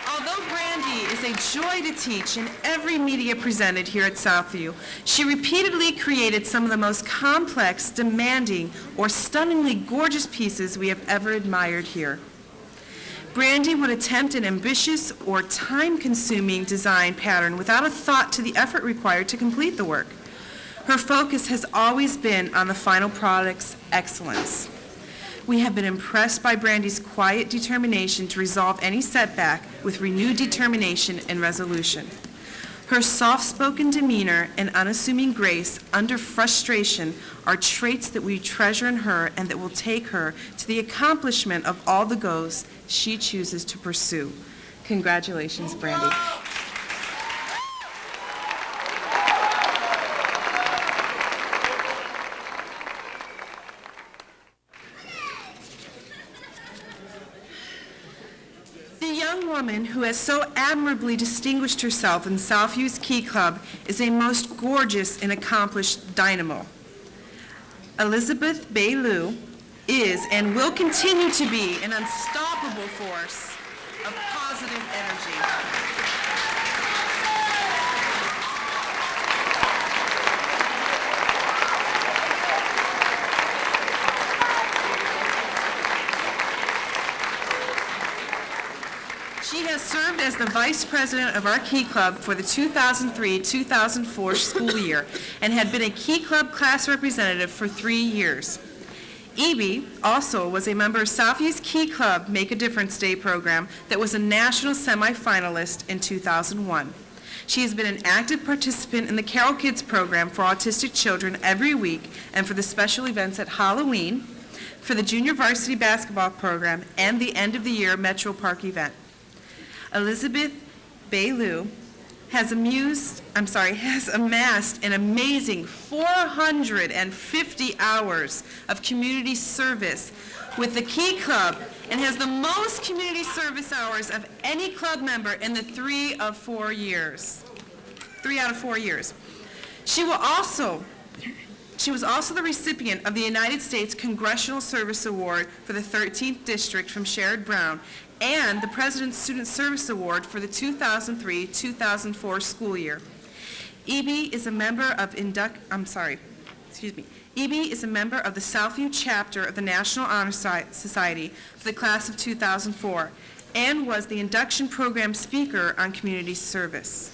Although Brandy is a joy to teach in every media presented here at Southview, she repeatedly created some of the most complex, demanding, or stunningly gorgeous pieces we have ever admired here. Brandy would attempt an ambitious or time-consuming design pattern without a thought to the effort required to complete the work. Her focus has always been on the final product's excellence. We have been impressed by Brandy's quiet determination to resolve any setback with renewed determination and resolution. Her soft-spoken demeanor and unassuming grace under frustration are traits that we treasure in her and that will take her to the accomplishment of all the goals she chooses to pursue. Congratulations, Brandy. The young woman who has so admirably distinguished herself in Southview's Key Club is a most gorgeous and accomplished dynamo. Elizabeth Baylou is and will continue to be an unstoppable force of positive energy. She has served as the vice president of our Key Club for the 2003-2004 school year and had been a Key Club class representative for 3 years. Evie also was a member of Southview's Key Club Make a Difference Day program that was a national semifinalist in 2001. She has been an active participant in the Carol Kids program for autistic children every week and for the special events at Halloween, for the junior varsity basketball program, and the end of the year Metro Park event. Elizabeth Baylou has amassed an amazing 450 hours of community service with the Key Club and has the most community service hours of any club member in the 3 out of 4 years. She was also the recipient of the United States Congressional Service Award for the 13th District from Sherrod Brown and the President's Student Service Award for the 2003-2004 school year. Evie is a member of the Southview chapter of the National Honor Society for the class of 2004 and was the induction program speaker on community service.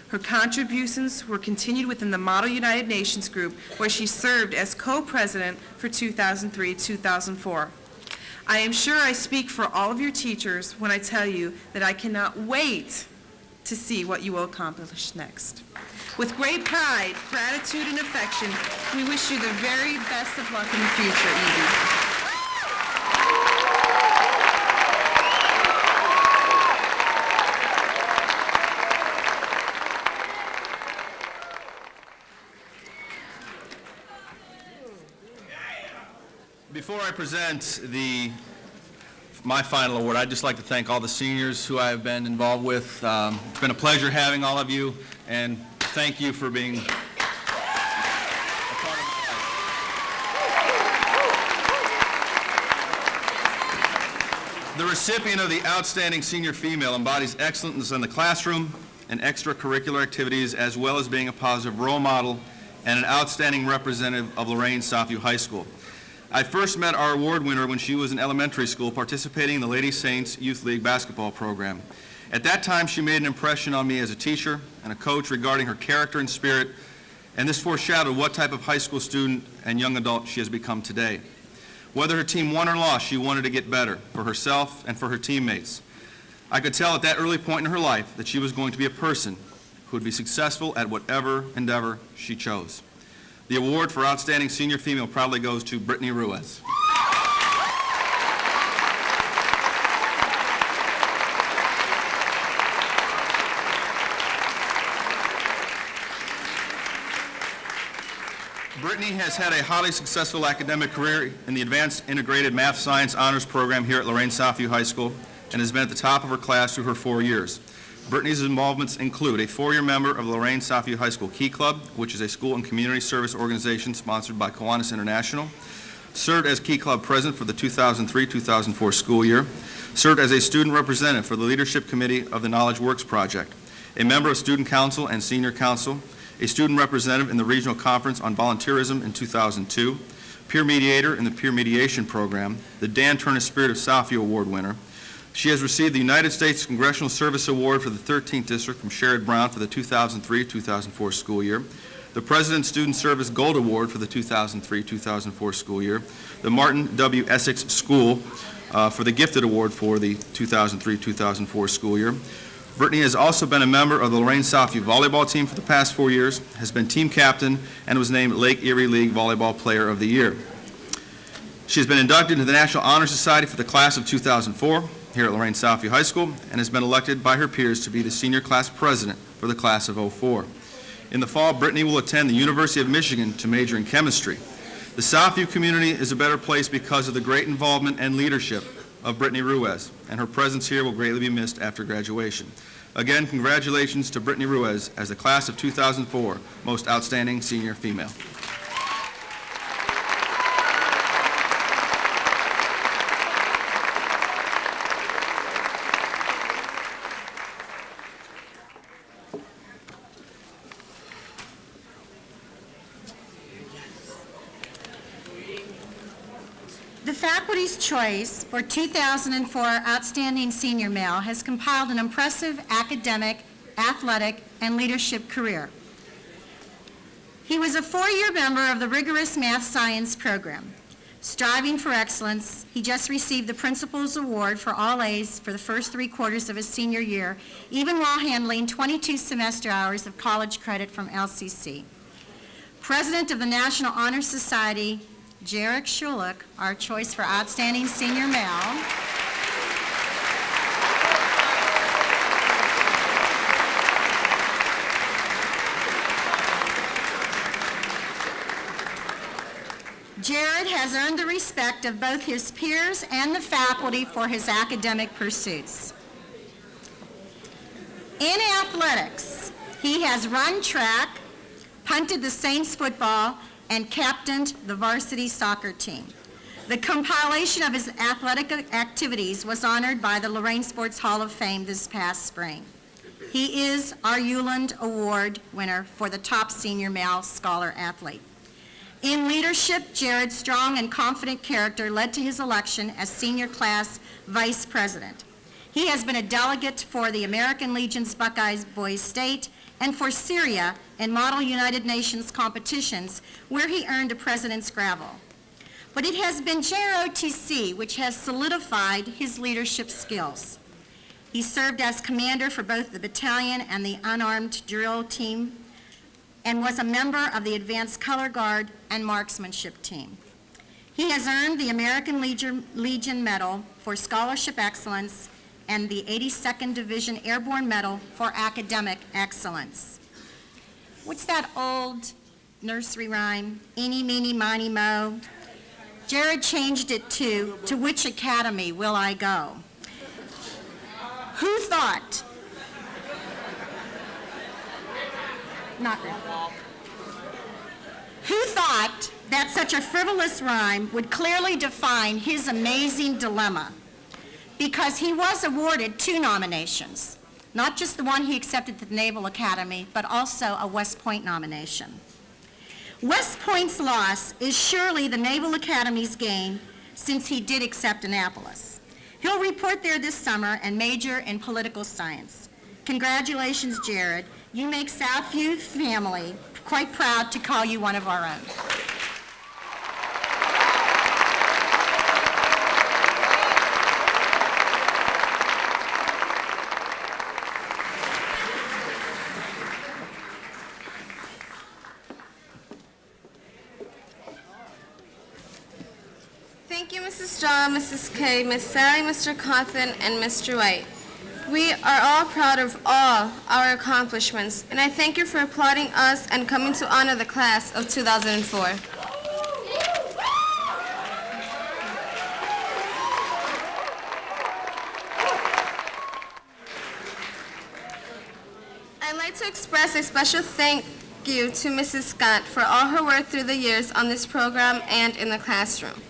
Her contributions were continued within the Model United Nations group, where she served as co-president for 2003-2004. I am sure I speak for all of your teachers when I tell you that I cannot wait to see what you will accomplish next. With great pride, gratitude, and affection, we wish you the very best of luck in the future, Evie. Before I present my final award, I'd just like to thank all the seniors who I've been involved with. It's been a pleasure having all of you, and thank you for being a part of my life. The recipient of the Outstanding Senior Female embodies excellence in the classroom and extracurricular activities, as well as being a positive role model and an outstanding representative of Lorain Southview High School. I first met our award winner when she was in elementary school participating in the Lady Saints Youth League basketball program. At that time, she made an impression on me as a teacher and a coach regarding her character and spirit, and this foreshadowed what type of high school student and young adult she has become today. Whether her team won or lost, she wanted to get better for herself and for her teammates. I could tell at that early point in her life that she was going to be a person who would be successful at whatever endeavor she chose. The award for Outstanding Senior Female proudly goes to Brittany Ruiz. Brittany has had a highly successful academic career in the Advanced Integrated Math Science Honors Program here at Lorain Southview High School and has been at the top of her class through her 4 years. Brittany's involvements include a 4-year member of the Lorain Southview High School Key Club, which is a school and community service organization sponsored by Kiwanis International, served as Key Club president for the 2003-2004 school year, served as a student representative for the Leadership Committee of the Knowledge Works Project, a member of Student Council and Senior Council, a student representative in the Regional Conference on Volunteerism in 2002, peer mediator in the Peer Mediation Program, the Dan Turner Spirit of Southview Award winner. She has received the United States Congressional Service Award for the 13th District from Sherrod Brown for the 2003-2004 school year, the President's Student Service Gold Award for the 2003-2004 school year, the Martin W. Essex School for the Gifted Award for the 2003-2004 school year. Brittany has also been a member of the Lorain Southview volleyball team for the past 4 years, has been team captain, and was named Lake Erie League Volleyball Player of the Year. She has been inducted into the National Honor Society for the class of 2004 here at Lorain Southview High School and has been elected by her peers to be the senior class president for the class of 04. In the fall, Brittany will attend the University of Michigan to major in chemistry. The Southview community is a better place because of the great involvement and leadership of Brittany Ruiz, and her presence here will greatly be missed after graduation. Again, congratulations to Brittany Ruiz as the class of 2004 Most Outstanding Senior Female. The faculty's choice for 2004 Outstanding Senior Male has compiled an impressive academic, athletic, and leadership career. He was a 4-year member of the rigorous math science program. Striving for excellence, he just received the Principal's Award for all A's for the first 3 quarters of his senior year, even while handling 22 semester hours of college credit from LCC. President of the National Honor Society, Jarek Schulich, our choice for Outstanding Senior Male. Jared has earned the respect of both his peers and the faculty for his academic pursuits. In athletics, he has run track, punted the Saints football, and captained the varsity soccer team. The compilation of his athletic activities was honored by the Lorain Sports Hall of Fame this past spring. He is our Uland Award winner for the top senior male scholar athlete. In leadership, Jared's strong and confident character led to his election as senior class vice president. He has been a delegate for the American Legion's Buckeyes Boys State and for Syria in Model United Nations competitions, where he earned a President's Gravel. But it has been JROTC which has solidified his leadership skills. He served as commander for both the battalion and the unarmed drill team, and was a member of the Advanced Color Guard and Marksmanship team. He has earned the American Legion Medal for Scholarship Excellence and the 82nd Division Airborne Medal for Academic Excellence. What's that old nursery rhyme? Eeny, meeny, miny, mo. Jared changed it to which academy will I go? Who thought? Not really. Who thought that such a frivolous rhyme would clearly define his amazing dilemma? Because he was awarded 2 nominations, not just the one he accepted at the Naval Academy, but also a West Point nomination. West Point's loss is surely the Naval Academy's gain, since he did accept Annapolis. He'll report there this summer and major in political science. Congratulations, Jared. You make Southview family quite proud to call you one of our own. Thank you, Mrs. Straw, Mrs. Kay, Miss Sally, Mr. Cawthon, and Mr. White. We are all proud of all our accomplishments, and I thank you for applauding us and coming to honor the class of 2004. I'd like to express a special thank you to Mrs. Scott for all her work through the years on this program and in the classroom.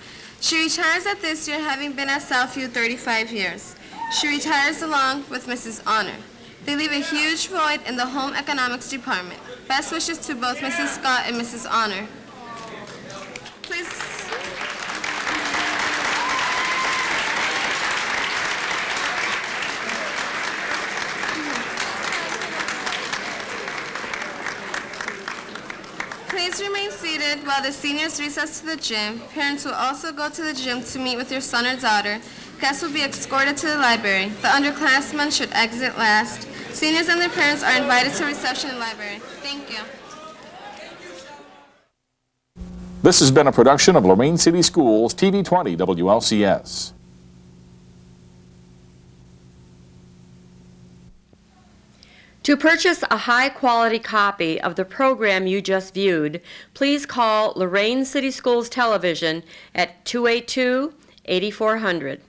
She retires at this year, having been at Southview 35 years. She retires along with Mrs. Honor. They leave a huge void in the home economics department. Best wishes to both Mrs. Scott and Mrs. Honor. Please. Please remain seated while the seniors recess to the gym. Parents will also go to the gym to meet with your son or daughter. Guests will be escorted to the library. The underclassmen should exit last. Seniors and their parents are invited to reception in the library. Thank you. This has been a production of Lorain City Schools, TV 20 WLCS. To purchase a high-quality copy of the program you just viewed, please call Lorain City Schools Television at 282-8400.